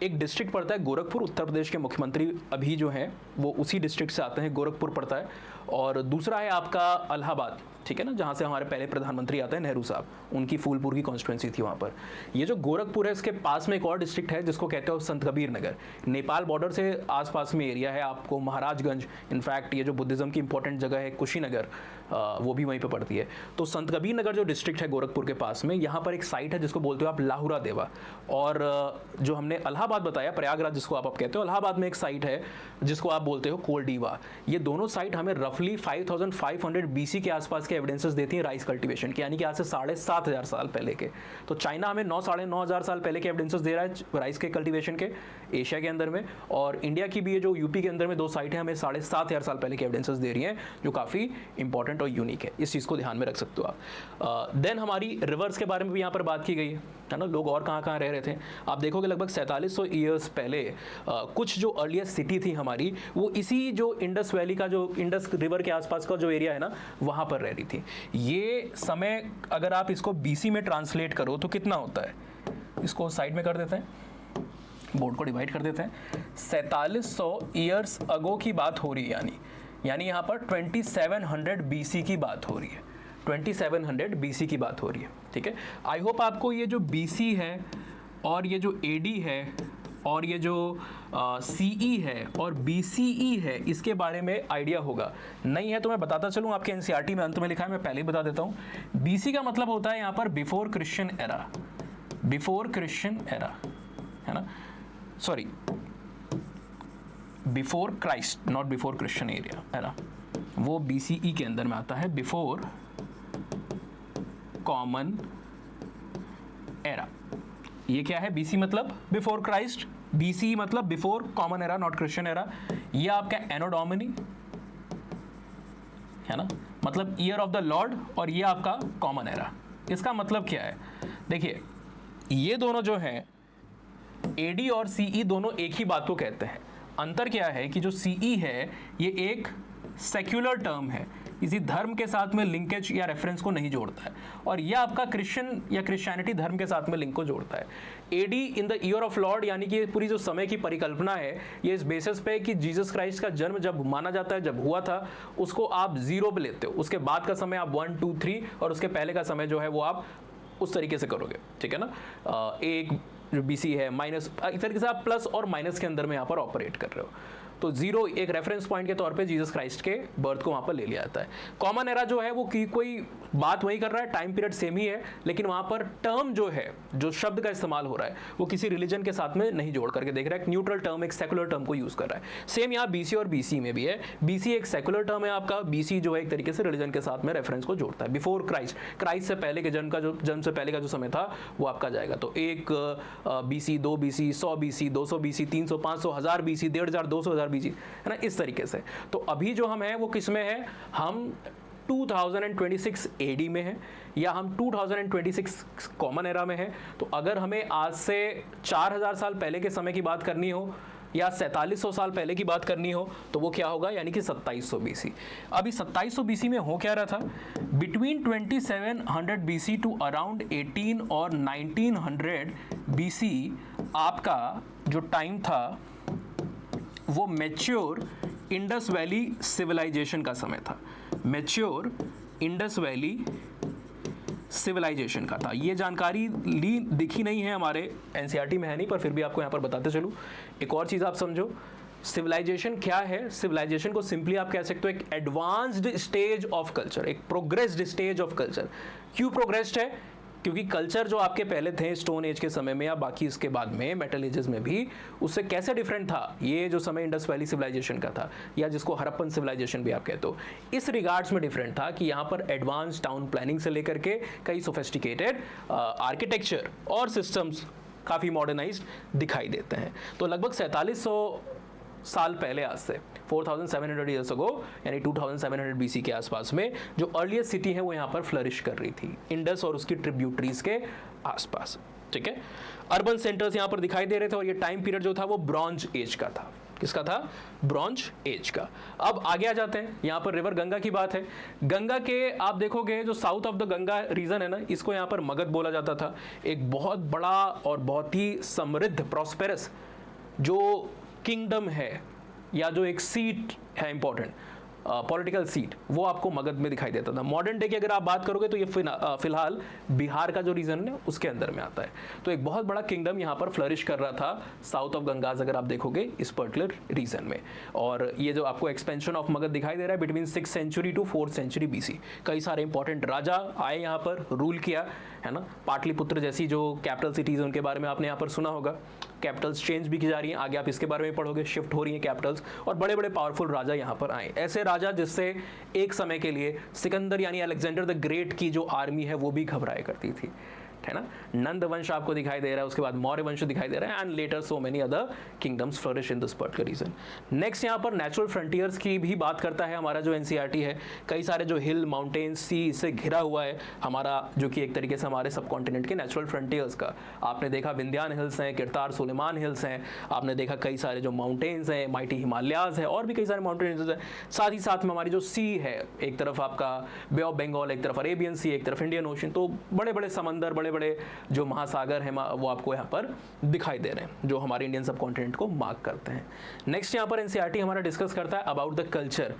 एक डिस्ट्रिक्ट पड़ता है गोरखपुर, उत्तर प्रदेश के मुख्यमंत्री अभी जो हैं वो उसी डिस्ट्रिक्ट से आते हैं, गोरखपुर पड़ता है। और दूसरा है आपका इलाहाबाद, ठीक है ना, जहाँ से हमारे पहले प्रधानमंत्री आते हैं, नेहरू साहब, उनकी फूलपुर की कॉन्स्टिट्यूंसी थी वहाँ पर। ये जो गोरखपुर है, इसके पास में एक और डिस्ट्रिक्ट है जिसको कहते हैं संत कबीर नगर, नेपाल बॉर्डर से आसपास में एरिया है आपको। महाराजगंज, इनफैक्ट ये जो बुद्धिज़्म की इंपॉर्टेंट जगह है कुशीनगर, वो भी वहीं पे पड़ती है। तो संत कबीर नगर जो डिस्ट्रिक्ट है गोरखपुर के पास में, यहाँ पर एक साइट है जिसको बोलते हो आप लाहुरा देवा। और जो हमने इलाहाबाद बताया, प्रयागराज जिसको आप कहते हो, इलाहाबाद में एक साइट है जिसको आप बोलते हो कोलडीवा। ये दोनों साइट हमें रफली 5500 BC के आसपास के एविडेंसेस देती हैं राइस कल्टीवेशन के, यानी कि आज से 7500 साल पहले के। तो चाइना हमें 9-9.5 साल पहले के एविडेंसेस दे रहा है राइस के कल्टीवेशन के एशिया के अंदर में। और इंडिया की भी ये जो यूपी के अंदर में 2 साइट है, हमें 7500 साल पहले के एविडेंसेस दे रही हैं, जो काफ़ी इंपॉर्टेंट और यूनिक है। इस चीज़ को ध्यान में रख सकते हो आप। देन हमारी रिवर्स के बारे में भी यहाँ पर बात की गई है ना, लोग और कहाँ रह रहे थे। आप देखोगे लगभग 4700 ईयर्स पहले कुछ जो अर्लीस्ट सिटी थी हमारी, वो इसी जो इंडस वैली का, जो इंडस रिवर के आसपास का जो एरिया है ना, वहाँ पर रह रही थी। ये समय अगर आप इसको BC में ट्रांसलेट करो तो कितना होता है, इसको साइड में कर देते हैं, बोर्ड को डिवाइड कर देते हैं। 4700 ईयर्स अगो की बात हो रही है, यानी यहाँ पर 2700 BC की बात हो रही है, 2700 BC की बात हो रही है, ठीक है। आई होप आपको ये जो BC है और ये जो AD है और ये जो CE है और BCE है, इसके बारे में आइडिया होगा। नहीं है तो मैं बताता चलूँ, आपके NCERT में अंत में लिखा है, मैं पहले ही बता देता हूँ। BC का मतलब होता है यहाँ पर before Christian era, before Christian era, है ना, sorry before Christ, not before Christian era, वो BCE के अंदर में आता है, बिफोर कॉमन एरा। ये क्या है? BC मतलब बिफोर क्राइस्ट, BCE मतलब before common era, not Christian era. ये आपका एनो डोमिनी, है ना, मतलब ईयर ऑफ द लॉर्ड, और ये आपका कॉमन एरा। इसका मतलब क्या है, देखिए ये दोनों जो हैं एडी और सीई दोनों एक ही बात को कहते हैं। अंतर क्या है कि जो सीई है ये एक सेक्युलर टर्म है, किसी धर्म के साथ में लिंकेज या रेफरेंस को नहीं जोड़ता है, और यह आपका क्रिश्चियन या क्रिश्चियनिटी धर्म के साथ में लिंक को जोड़ता है। AD in the year of lord यानी कि पूरी जो समय की परिकल्पना है ये इस बेसिस पे कि जीसस क्राइस्ट का जन्म जब माना जाता है, जब हुआ था, उसको आप 0 पे लेते हो, उसके बाद का समय आप 1 2 3 और उसके पहले का समय जो है वो आप उस तरीके से करोगे, ठीक है ना। एक जो बीसी है माइनस, इस तरीके से आप प्लस और माइनस के अंदर में यहाँ पर ऑपरेट कर रहे हो। तो 0 एक रेफरेंस पॉइंट के तौर पे जीसस क्राइस्ट के बर्थ को वहाँ पर ले लिया जाता है। कॉमन एरा जो है वो कोई बात वही कर रहा है, टाइम पीरियड सेम ही है, लेकिन वहाँ पर टर्म जो है, जो शब्द का इस्तेमाल हो रहा है वो किसी रिलीजन के साथ में नहीं जोड़ करके देख रहा है, एक न्यूट्रल टर्म, एक सेकुलर टर्म को यूज़ कर रहा है। सेम यहाँ बीसी और बीसी में भी है। बीसी एक सेकुलर टर्म है आपका, बीसी जो है एक तरीके से रिलीजन के साथ में रेफरेंस को जोड़ता है। बिफोर क्राइस्ट, क्राइस्ट से पहले के जन्म से पहले का जो समय था वो आपका जाएगा। तो 1 BC, 2 BC, 100 BC, 200 BC, 300, 500, 1000 BC, 1500, 200, 1000 BC, है ना, इस तरीके से। तो अभी जो हम हैं वो किस में है, हम 2026 एडी में है या हम 2026 कॉमन एरा में है। तो अगर हमें आज से 4000 साल पहले के समय की बात करनी हो या 4700 साल पहले की बात करनी हो तो वो क्या होगा, यानी कि 2700 बीसी। अभी 2700 बीसी में हो क्या रहा था, बिटवीन 2700 बीसी टू अराउंड 18 और 1900 बीसी आपका जो टाइम था वो मैच्योर इंडस वैली सिविलाइजेशन का समय था। मैच्योर इंडस वैली सिविलाइजेशन का था। ये जानकारी दिखी नहीं है हमारे एनसीईआरटी में, है नहीं, पर फिर भी आपको यहाँ पर बताते चलूँ। एक और चीज़ आप समझो, सिविलाइजेशन क्या है। सिविलाइजेशन को सिंपली आप कह सकते हो एक एडवांस्ड स्टेज ऑफ कल्चर, एक प्रोग्रेस्ड स्टेज ऑफ कल्चर। क्यों प्रोग्रेस्ड है, क्योंकि कल्चर जो आपके पहले थे स्टोन एज के समय में या बाकी इसके बाद में मेटल एजेस में भी, उससे कैसे डिफरेंट था ये जो समय इंडस वैली सिविलाइजेशन का था, या जिसको हड़प्पन सिविलाइजेशन भी आप कहते हो, इस रिगार्ड्स में डिफरेंट था कि यहाँ पर एडवांस टाउन प्लानिंग से लेकर के कई सोफिस्टिकेटेड आर्किटेक्चर और सिस्टम्स काफ़ी मॉडर्नाइज्ड दिखाई देते हैं। तो लगभग 4700 साल पहले, आज से 4700 ईयर्स अगो, यानी 2700 बीसी के आसपास में जो अर्लीस्ट सिटी है वो यहाँ पर फ्लरिश कर रही थी, इंडस और उसकी ट्रिब्यूटरीज के आसपास, ठीक है। अर्बन सेंटर्स यहाँ पर दिखाई दे रहे थे और ये टाइम पीरियड जो था वो ब्रॉन्ज एज का था। किसका था, ब्रॉन्ज एज का। अब आगे आ जाते हैं, यहाँ पर रिवर गंगा की बात है। गंगा के आप देखोगे जो south of the Ganga region है ना, इसको यहाँ पर मगध बोला जाता था। एक बहुत बड़ा और बहुत ही समृद्ध प्रॉस्पेरस जो किंगडम है या जो एक सीट है इंपॉर्टेंट पॉलिटिकल सीट, वो आपको मगध में दिखाई देता था। मॉडर्न डे की अगर आप बात करोगे तो ये फिलहाल बिहार का जो रीजन है उसके अंदर में आता है। तो एक बहुत बड़ा किंगडम यहाँ पर फ्लरिश कर रहा था साउथ ऑफ गंगाज, अगर आप देखोगे इस पर्टिकुलर रीजन में। और ये जो आपको एक्सपेंशन ऑफ मगध दिखाई दे रहा है between 6th century to 4th century BC. कई सारे इंपॉर्टेंट राजा आए यहाँ पर, रूल किया, है ना। पाटलिपुत्र जैसी जो कैपिटल सिटीज़ उनके बारे में आपने यहाँ पर सुना होगा। कैपिटल्स चेंज भी की जा रही हैं, आगे आप इसके बारे में पढ़ोगे, शिफ्ट हो रही हैं कैपिटल्स, और बड़े बड़े पावरफुल राजा यहाँ पर आए। ऐसे राजा जिससे एक समय के लिए सिकंदर यानी अलेक्जेंडर द ग्रेट की जो आर्मी है वो भी घबराया करती थी, है ना। नंद वंश आपको दिखाई दे रहा है, उसके बाद मौर्य वंश दिखाई दे रहा है, and later so many other kingdoms flourish in this particular region. Next यहाँ पर नेचुरल फ्रंटियर्स की भी बात करता है हमारा जो एनसीईआरटी है। कई सारे जो हिल, माउंटेन्स, सी से घिरा हुआ है हमारा, जो कि एक तरीके से हमारे सब कॉन्टिनेंट के नेचुरल फ्रंटियर्स का। आपने देखा विंध्यान हिल्स हैं, किरतार सुलेमान हिल्स हैं, आपने देखा कई सारे जो माउंटेन्स हैं, माइटी हिमालयाज है, और भी कई सारे माउंटेन्स हैं। साथ ही साथ में हमारी जो सी है, एक तरफ आपका बे ऑफ बंगाल, एक तरफ अरेबियन सी, एक तरफ इंडियन ओशन। तो बड़े बड़े समंदर, बड़े बड़े जो महासागर हैं वो आपको यहाँ पर दिखाई दे रहे हैं, जो हमारे इंडियन सब कॉन्टिनेंट को मार्क करते हैं। नेक्स्ट यहाँ पर एनसीईआरटी हमारा डिस्कस करता है अबाउट द कल्चर।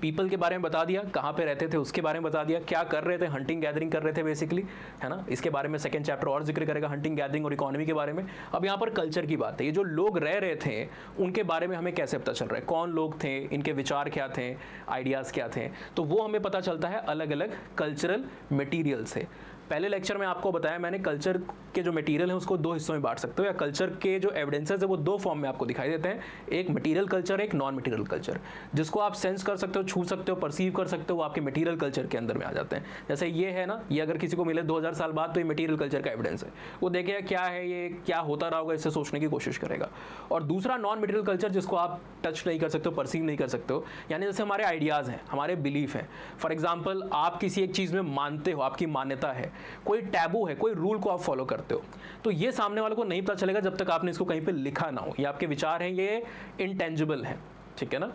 पीपल के बारे में बता दिया, कहाँ पे रहते थे उसके बारे में बता दिया, क्या कर रहे थे, हंटिंग गैदरिंग कर रहे थे बेसिकली, है ना। इसके बारे में सेकंड चैप्टर और जिक्र करेगा, हंटिंग गैदरिंग और इकोनॉमी के बारे में। अब यहाँ पर कल्चर की बात है, ये जो लोग रह रहे थे उनके बारे में हमें कैसे पता चल रहा है, कौन लोग थे, इनके विचार क्या थे, आइडियाज़ क्या थे, तो वो हमें पता चलता है अलग अलग कल्चरल मटीरियल से। पहले लेक्चर में आपको बताया मैंने, कल्चर के जो मटेरियल है उसको 2 हिस्सों में बांट सकते हो, या कल्चर के जो एविडेंसेस है वो 2 फॉर्म में आपको दिखाई देते हैं, एक मटेरियल कल्चर, एक नॉन मटेरियल कल्चर। जिसको आप सेंस कर सकते हो, छू सकते हो, परसीव कर सकते हो, वो आपके मटेरियल कल्चर के अंदर में आ जाते हैं। जैसे ये है ना, ये अगर किसी को मिले 2000 साल बाद तो ये मटेरियल कल्चर का एविडेंस है, वो देखेगा क्या है ये, क्या होता रहा होगा, इससे सोचने की कोशिश करेगा। और दूसरा नॉन मटेरियल कल्चर, जिसको आप टच नहीं कर सकते हो, परसीव नहीं कर सकते हो, यानी जैसे हमारे आइडियाज़ हैं, हमारे बिलीफ हैं। फॉर एग्जाम्पल, आप किसी एक चीज़ में मानते हो, आपकी मान्यता है, कोई टैबू है, कोई रूल को आप फॉलो करते हो, तो ये सामने वाले को नहीं पता चलेगा जब तक आपने इसको कहीं पे लिखा ना हो। ये आपके विचार हैं, ये इंटेंजिबल है, ठीक है ना,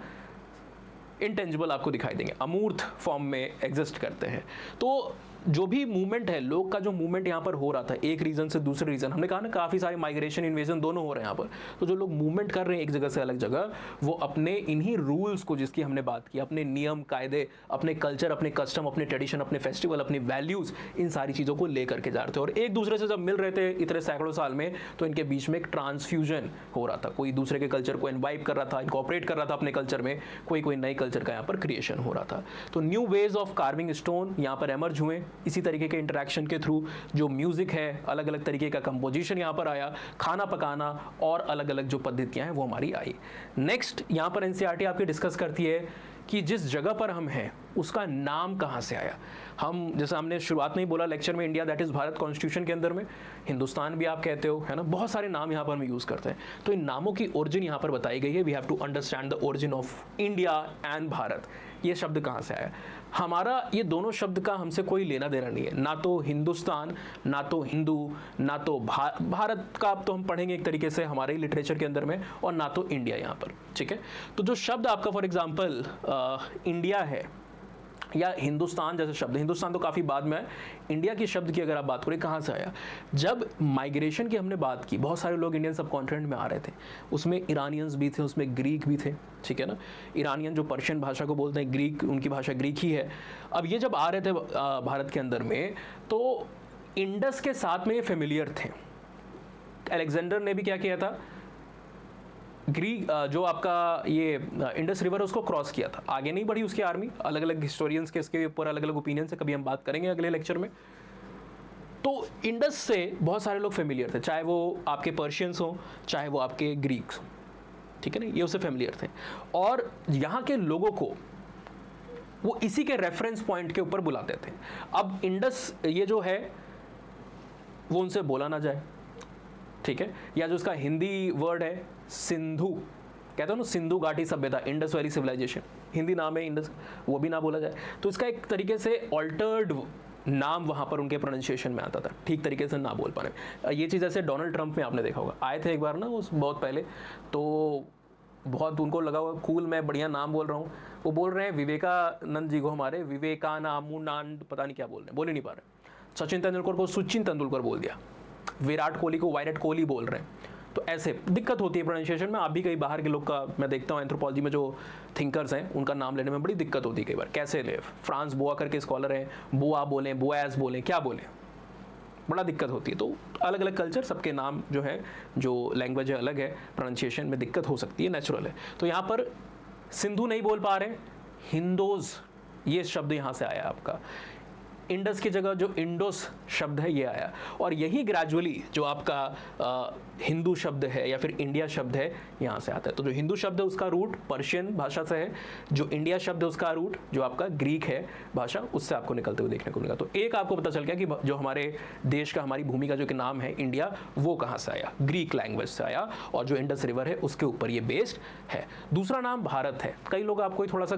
इंटेंजिबल आपको दिखाई देंगे, अमूर्त फॉर्म में एग्जिस्ट करते हैं। तो जो भी मूवमेंट है, लोग का जो मूवमेंट यहाँ पर हो रहा था एक रीजन से दूसरे रीजन, हमने कहा ना काफ़ी सारे माइग्रेशन, इन्वेजन दोनों हो रहे हैं यहाँ पर, तो जो लोग मूवमेंट कर रहे हैं एक जगह से अलग जगह, वो अपने इन्हीं रूल्स को, जिसकी हमने बात की, अपने नियम कायदे, अपने कल्चर, अपने कस्टम, अपने ट्रेडिशन, अपने फेस्टिवल, अपनी वैल्यूज़, इन सारी चीज़ों को लेकर के जा रहे थे। और एक दूसरे से जब मिल रहे थे इतने सैकड़ों साल में, तो इनके बीच में एक ट्रांसफ्यूजन हो रहा था, कोई दूसरे के कल्चर को इन्वाइब कर रहा था, इनकॉर्पोरेट कर रहा था अपने कल्चर में, कोई नए कल्चर का यहाँ पर क्रिएशन हो रहा था। तो new ways of carving stone यहाँ पर एमर्ज हुए, इसी तरीके के इंटरेक्शन के थ्रू। जो म्यूजिक है, अलग अलग तरीके का कंपोजिशन यहाँ पर आया, खाना पकाना और अलग अलग जो पद्धतियाँ हैं वो हमारी आई। नेक्स्ट यहाँ पर एनसीईआरटी आपकी डिस्कस करती है कि जिस जगह पर हम हैं उसका नाम कहाँ से आया। हम, जैसे हमने शुरुआत में ही बोला लेक्चर में, India that is Bharat constitution के अंदर में, हिंदुस्तान भी आप कहते हो, है ना, बहुत सारे नाम यहाँ पर हम यूज़ करते हैं। तो इन नामों की ओरिजिन यहाँ पर बताई गई है। We have to understand the origin of India and Bharat. ये शब्द कहाँ से आया, हमारा ये दोनों शब्द का हमसे कोई लेना देना नहीं है, ना तो हिंदुस्तान, ना तो हिंदू, ना तो भारत का अब तो हम पढ़ेंगे एक तरीके से हमारे ही लिटरेचर के अंदर में, और ना तो इंडिया यहाँ पर, ठीक है। तो जो शब्द आपका फॉर एग्जांपल इंडिया है या हिंदुस्तान जैसे शब्द, हिंदुस्तान तो काफ़ी बाद में है, इंडिया की शब्द की अगर आप बात करें कहाँ से आया, जब माइग्रेशन की हमने बात की, बहुत सारे लोग इंडियन सब कॉन्टिनेंट में आ रहे थे, उसमें ईरानियंस भी थे, उसमें ग्रीक भी थे, ठीक है ना। ईरानियन जो पर्शियन भाषा को बोलते हैं, ग्रीक, उनकी भाषा ग्रीक ही है। अब ये जब आ रहे थे भारत के अंदर में, तो इंडस के साथ में ये फेमिलियर थे। अलेक्जेंडर ने भी क्या किया था, ग्रीक जो आपका ये इंडस रिवर उसको क्रॉस किया था, आगे नहीं बढ़ी उसकी आर्मी। अलग अलग हिस्टोरियंस के इसके ऊपर अलग अलग ओपिनियंस है, कभी हम बात करेंगे अगले लेक्चर में। तो इंडस से बहुत सारे लोग फेमिलियर थे, चाहे वो आपके पर्शियंस हो, चाहे वो आपके ग्रीक्स हो, ठीक है ना, ये उससे फेमिलियर थे। और यहाँ के लोगों को वो इसी के रेफरेंस पॉइंट के ऊपर बुलाते थे। अब इंडस ये जो है वो उनसे बोला ना जाए, ठीक है, या जो उसका हिंदी वर्ड है सिंधु, कहते हो ना, सिंधु घाटी सभ्यता, इंडस वैली सिविलाइजेशन, हिंदी नाम है इंडस, वो भी ना बोला जाए, तो इसका एक तरीके से ऑल्टर्ड नाम वहाँ पर उनके प्रोनाउंसिएशन में आता था, ठीक तरीके से ना बोल पाने। ये चीज़ ऐसे डोनाल्ड ट्रंप में आपने देखा होगा, आए थे एक बार ना उस बहुत पहले, तो बहुत उनको लगा हुआ कूल, मैं बढ़िया नाम बोल रहा हूँ, वो बोल रहे हैं विवेकानंद जी को, हमारे विवेकानामुनांड, पता नहीं क्या बोल रहे हैं, बोल ही नहीं पा रहे। सचिन तेंदुलकर को सचिन तेंदुलकर बोल दिया, विराट कोहली को विराट कोहली बोल रहे हैं। तो ऐसे दिक्कत होती है प्रोनाउंसिएशन में। आप भी कई बाहर के लोग का मैं देखता हूँ, एंथ्रोपोलॉजी में जो थिंकर्स हैं उनका नाम लेने में बड़ी दिक्कत होती है कई बार, कैसे ले, फ्रांस बोआ करके स्कॉलर हैं, बोआ बोलें, बोएस बोलें, क्या बोलें, बड़ा दिक्कत होती है। तो अलग अलग कल्चर, सबके नाम जो है, जो लैंग्वेज है अलग है, प्रोनाउंसिएशन में दिक्कत हो सकती है, नेचुरल है। तो यहाँ पर सिंधु नहीं बोल पा रहे, हिंदोज ये शब्द यहाँ से आया आपका। इंडस की जगह जो इंडोस शब्द है ये आया, और यही ग्रेजुअली जो आपका हिंदू शब्द है या फिर इंडिया शब्द है यहाँ से आता है। तो जो हिंदू शब्द है उसका रूट पर्शियन भाषा से है, जो इंडिया शब्द है उसका रूट जो आपका ग्रीक है भाषा, उससे आपको निकलते हुए देखने को मिला। तो एक आपको पता चल गया कि जो हमारे देश का, हमारी भूमि का जो कि नाम है इंडिया, वो कहाँ से आया, ग्रीक लैंग्वेज से आया, और जो इंडस रिवर है उसके ऊपर ये बेस्ड है। दूसरा नाम भारत है। कई लोग आपको थोड़ा सा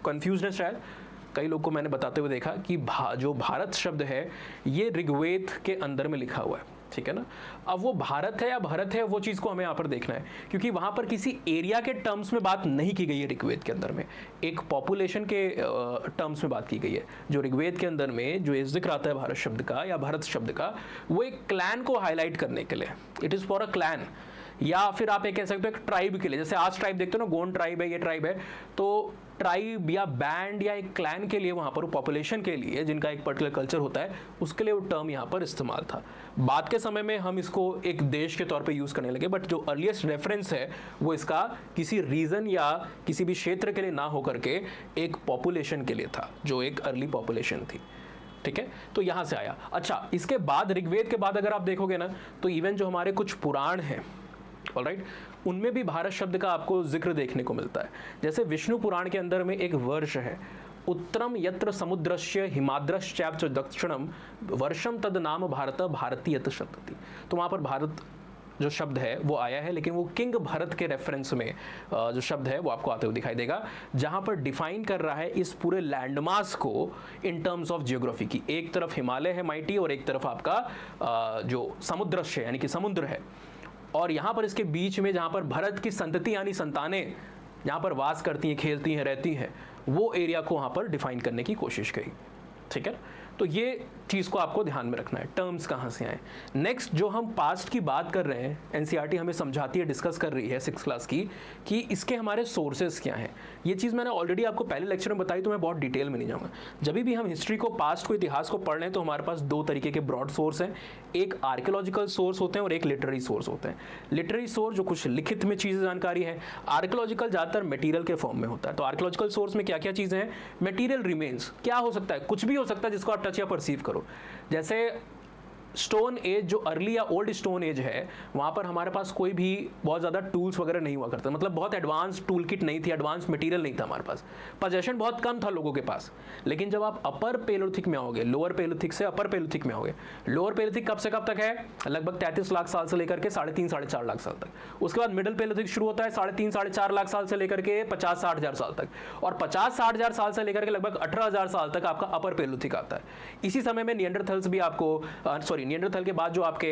कन्फ्यूज है शायद, कई लोग को मैंने बताते हुए देखा कि जो भारत शब्द है ये ऋग्वेद के अंदर में लिखा हुआ है, ठीक है ना। अब वो भारत है या भरत है, वो चीज़ को हमें यहाँ पर देखना है, क्योंकि वहाँ पर किसी एरिया के टर्म्स में बात नहीं की गई है ऋग्वेद के अंदर में, एक पॉपुलेशन के टर्म्स में बात की गई है। जो ऋग्वेद के अंदर में जो जिक्र आता है भारत शब्द का या भारत शब्द का, वो एक क्लैन को हाईलाइट करने के लिए, it is for a clan, या फिर आप ये कह सकते हो एक ट्राइब के लिए। जैसे आज ट्राइब देखते हो ना, गोंड ट्राइब है, ये ट्राइब है, तो ट्राइब या बैंड या एक क्लैन के लिए, वहाँ पर पॉपुलेशन के लिए जिनका एक पर्टिकुलर कल्चर होता है, उसके लिए वो टर्म यहाँ पर इस्तेमाल था। बाद के समय में हम इसको एक देश के तौर पे यूज़ करने लगे, बट जो अर्लीस्ट रेफरेंस है वो इसका किसी रीजन या किसी भी क्षेत्र के लिए ना होकर के एक पॉपुलेशन के लिए था, जो एक अर्ली पॉपुलेशन थी, ठीक है, तो यहां से आया। अच्छा, इसके बाद ऋग्वेद के बाद अगर आप देखोगे ना, तो इवन जो हमारे कुछ पुराण हैं, ऑलराइट, उनमें भी भारत शब्द का आपको जिक्र देखने को मिलता है। जैसे विष्णु पुराण के अंदर में एक वर्ष है, उत्तरम यत्र समुद्रस्य हिमाद्रश्चैव च दक्षिणम वर्षम तद नाम भारत भारतीयत शतति। तो वहाँ पर भारत जो शब्द है वो आया है, लेकिन वो किंग भरत के रेफरेंस में जो शब्द है वो आपको आते हुए दिखाई देगा, जहाँ पर डिफाइन कर रहा है इस पूरे लैंडमास को इन टर्म्स ऑफ जियोग्राफी की। एक तरफ हिमालय है माइटी और एक तरफ आपका जो समुद्रश्य यानी कि समुद्र है, और यहाँ पर इसके बीच में जहाँ पर भरत की संतति यानी संतानें जहाँ पर वास करती हैं, खेलती हैं, रहती हैं, वो एरिया को वहाँ पर डिफाइन करने की कोशिश करी। ठीक है, तो ये चीज़ को आपको ध्यान में रखना है, टर्म्स कहाँ से आए। नेक्स्ट जो हम पास्ट की बात कर रहे हैं, एनसीईआरटी हमें समझाती है, डिस्कस कर रही है 6th क्लास की, कि इसके हमारे सोर्सेज क्या हैं। ये चीज़ मैंने ऑलरेडी आपको पहले लेक्चर में बताई, तो मैं बहुत डिटेल में नहीं जाऊँगा। जब भी हम हिस्ट्री को, पास्ट को, इतिहास को पढ़ रहे हैं, तो हमारे पास दो तरीके के ब्रॉड सोर्स हैं, एक आर्कियोलॉजिकल सोर्स होते हैं और एक लिटरेरी सोर्स होते हैं। लिटरेरी सोर्स जो कुछ लिखित में चीज़ें जानकारी है, आर्कियोलॉजिकल ज़्यादातर मटेरियल के फॉर्म में होता है। तो आर्कियोलॉजिकल सोर्स में क्या क्या चीज़ें हैं, मटेरियल रिमेन्स, क्या हो सकता है, कुछ भी हो सकता है जिसको आप टच या परसीव करो। जैसे स्टोन एज जो अर्ली या ओल्ड स्टोन एज है, वहाँ पर हमारे पास कोई भी बहुत ज़्यादा टूल्स वगैरह नहीं हुआ करता, मतलब बहुत एडवांस टूल किट नहीं थी, एडवांस मटेरियल नहीं था हमारे पास, पोजेशन बहुत कम था लोगों के पास। लेकिन जब आप अपर पेलोथिक में आओगे, लोअर पेलोथिक से अपर पेलोथिक में आओगे, लोअर पेलोथिक कब से कब तक है, लगभग 33 लाख साल से लेकर के 3.5 साढ़े 4 लाख साल तक। उसके बाद मिडिल पेलोथिक शुरू होता है 3.5 साढ़े 4 लाख साल से लेकर के 50-60 हज़ार साल तक, और 50-60 हज़ार साल से लेकर के लगभग 18,000 साल तक आपका अपर पेलोथिक आता है। इसी समय में निएंडरथल्स भी आपको निएंडरथल के बाद जो आपके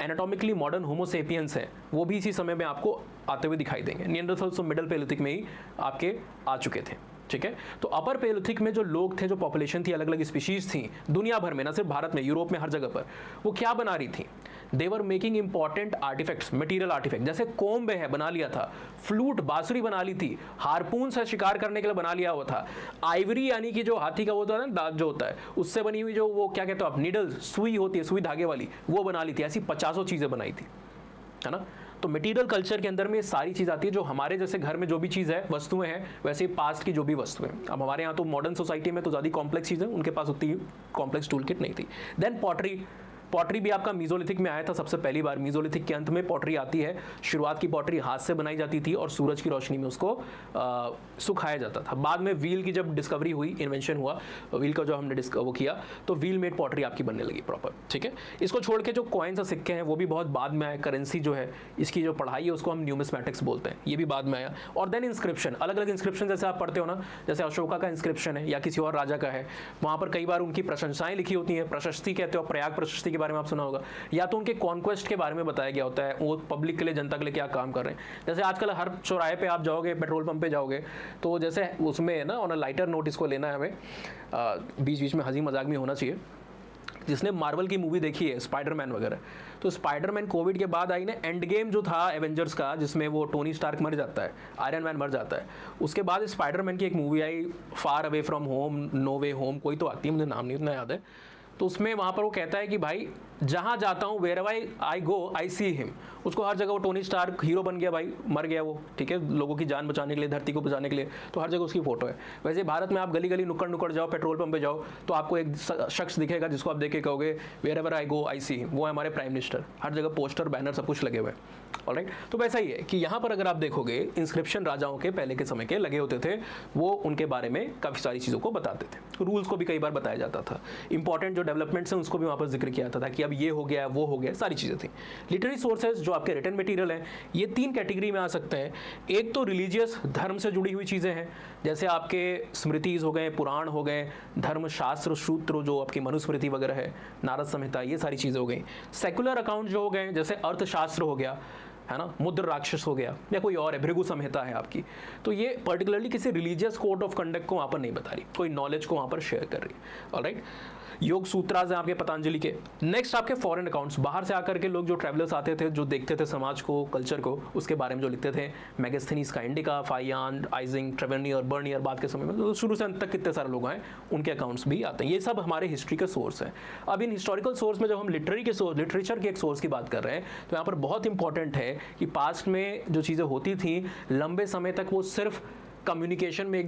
एनाटॉमिकली मॉडर्न होमोसेपियंस हैं, वो भी इसी समय में आपको आते हुए दिखाई देंगे। निएंडरथल्स तो मिडिल पेलोथिक में ही आपके आ चुके थे। ठीक है, तो अपर पेलोथिक में जो लोग थे, जो पॉपुलेशन थी, अलग अलग स्पीशीज थी दुनिया भर में, ना सिर्फ भारत में, यूरोप में, हर जगह पर, वो क्या बना रही थी, they were making important artifacts, material artifact. जैसे कोम्ब है, बना लिया था, फ्लूट बांसुरी बना ली थी, हारपून से शिकार करने के लिए बना लिया हुआ था, आइवरी यानी कि जो हाथी का वो होता है ना, दाग जो होता है, उससे बनी हुई जो वो क्या कहते हो आप, निडल्स, सुई होती है, सुई धागे वाली, वो बना ली थी। ऐसी 50 चीजें बनाई थी, है ना। तो मटेरियल कल्चर के अंदर में ये सारी चीज़ आती है, जो हमारे जैसे घर में जो भी चीज़ है, वस्तुएं हैं, वैसे ही पास्ट की जो भी वस्तुएं। अब हमारे यहाँ तो मॉडर्न सोसाइटी में तो ज़्यादा कॉम्प्लेक्स चीज़ें, उनके पास उतनी कॉम्प्लेक्स टूल किट नहीं थी। देन पॉटरी, पॉटरी भी आपका मीजोलिथिक में आया था सबसे पहली बार। मीजोलिथिक के अंत में पॉटरी आती है। शुरुआत की पॉटरी हाथ से बनाई जाती थी और सूरज की रोशनी में उसको सुखाया जाता था। बाद में व्हील की जब डिस्कवरी हुई, इन्वेंशन हुआ व्हील का, जो हमने वो किया, तो व्हील मेड पॉटरी आपकी बनने लगी प्रॉपर। ठीक है, इसको छोड़ के जो कॉइन्स और सिक्के हैं वो भी बहुत बाद में आए। करेंसी जो है, इसकी जो पढ़ाई है उसको हम न्यूमिस्मेटिक्स बोलते हैं, ये भी बाद में आया। और देन इंस्क्रिप्शन, अलग अलग इंस्क्रिप्शन जैसे आप पढ़ते हो ना, जैसे अशोका का इंस्क्रिप्शन है या किसी और राजा का है, वहाँ पर कई बार उनकी प्रशंसाएं लिखी होती हैं। प्रशस्ति कहते हो, प्रयाग प्रशस्ति के बारे में आप सुना होगा, या तो उनके कॉन्क्वेस्ट के बारे में बताया गया होता है, वो पब्लिक के लिए, जनता के लिए क्या काम कर रहे हैं। जैसे आजकल हर चौराहे पे आप जाओगे, पेट्रोल पंप पे जाओगे, तो जैसे उसमें ना ऑन अ लाइटर नोट इसको लेना है हमें, बीच बीच में हंसी मजाक भी होना चाहिए। जिसने मार्वल की मूवी देखी है, स्पाइडरमैन वगैरह, तो स्पाइडरमैन कोविड के बाद आई ना, एंड गेम जो था एवेंजर्स का, जिसमें वो टोनी स्टार्क मर जाता है, आयरन मैन मर जाता है, उसके बाद स्पाइडरमैन की एक मूवी आई, far away from home, no way home, कोई तो आती है, मुझे नाम नहीं उतना याद है। तो उसमें वहाँ पर वो कहता है कि भाई जहाँ जाता हूँ, where I go I see him, उसको हर जगह वो टोनी स्टार्क हीरो बन गया भाई, मर गया वो, ठीक है, लोगों की जान बचाने के लिए, धरती को बचाने के लिए, तो हर जगह उसकी फोटो है। वैसे भारत में आप गली गली नुक्कड़ नुक्कड़ जाओ, पेट्रोल पंप पे जाओ, तो आपको एक शख्स दिखेगा जिसको आप देख के कहोगे wherever I go I see him, वो है हमारे प्राइम मिनिस्टर। हर जगह पोस्टर, बैनर, सब कुछ लगे हुए हैं। ऑलराइट, तो वैसा ही है कि यहाँ पर अगर आप देखोगे, इंस्क्रिप्शन राजाओं के पहले के समय के लगे होते थे, वो उनके बारे में काफ़ी सारी चीज़ों को बताते थे, रूल्स को भी कई बार बताया जाता था, इंपॉर्टेंट जो डेवलपमेंट्स हैं उसको भी वहाँ पर जिक्र किया जाता था कि अब ये हो गया, वो हो गया, सारी चीज़ें थी। लिटरेरी सोर्सेज जो आपके रिटन मटेरियल हैं, ये 3 कैटेगरी में आ सकते हैं। एक तो रिलीजियस, धर्म से जुड़ी हुई चीज़ें हैं, जैसे आपके स्मृतिज हो गए, पुराण हो गए, धर्मशास्त्र, सूत्र जो आपकी मनुस्मृति वगैरह है, नारद संहिता, ये सारी चीज़ें हो गई। सेकुलर अकाउंट जो हो गए, जैसे अर्थशास्त्र हो गया, है ना, मुद्र राक्षस हो गया, या कोई और है, भृगु संहिता है आपकी, तो ये पर्टिकुलरली किसी रिलीजियस कोड ऑफ कंडक्ट को वहाँ पर नहीं बता रही, कोई नॉलेज को वहाँ पर शेयर कर रही है। ऑलराइट, योग सूत्राज हैं आपके पतंजलि के। नेक्स्ट आपके फॉरेन अकाउंट्स, बाहर से आकर के लोग, जो ट्रैवलर्स आते थे, जो देखते थे समाज को, कल्चर को, उसके बारे में जो लिखते थे, मेगास्थनीज का इंडिका, फाइयान, आइजिंग, ट्रेवेनियर, बर्नियर, बाद के समय में तो शुरू से अंत तक कितने सारे लोग आए, उनके अकाउंट्स भी आते हैं। ये सब हमारे हिस्ट्री के सोर्स हैं। अब इन हिस्टोरिकल सोर्स में जब हम लिटरेचर के एक सोर्स की बात कर रहे हैं, तो यहाँ पर बहुत इंपॉर्टेंट है कि पास्ट में जो चीज़ें होती थी, लंबे समय तक वो सिर्फ कम्युनिकेशन में एक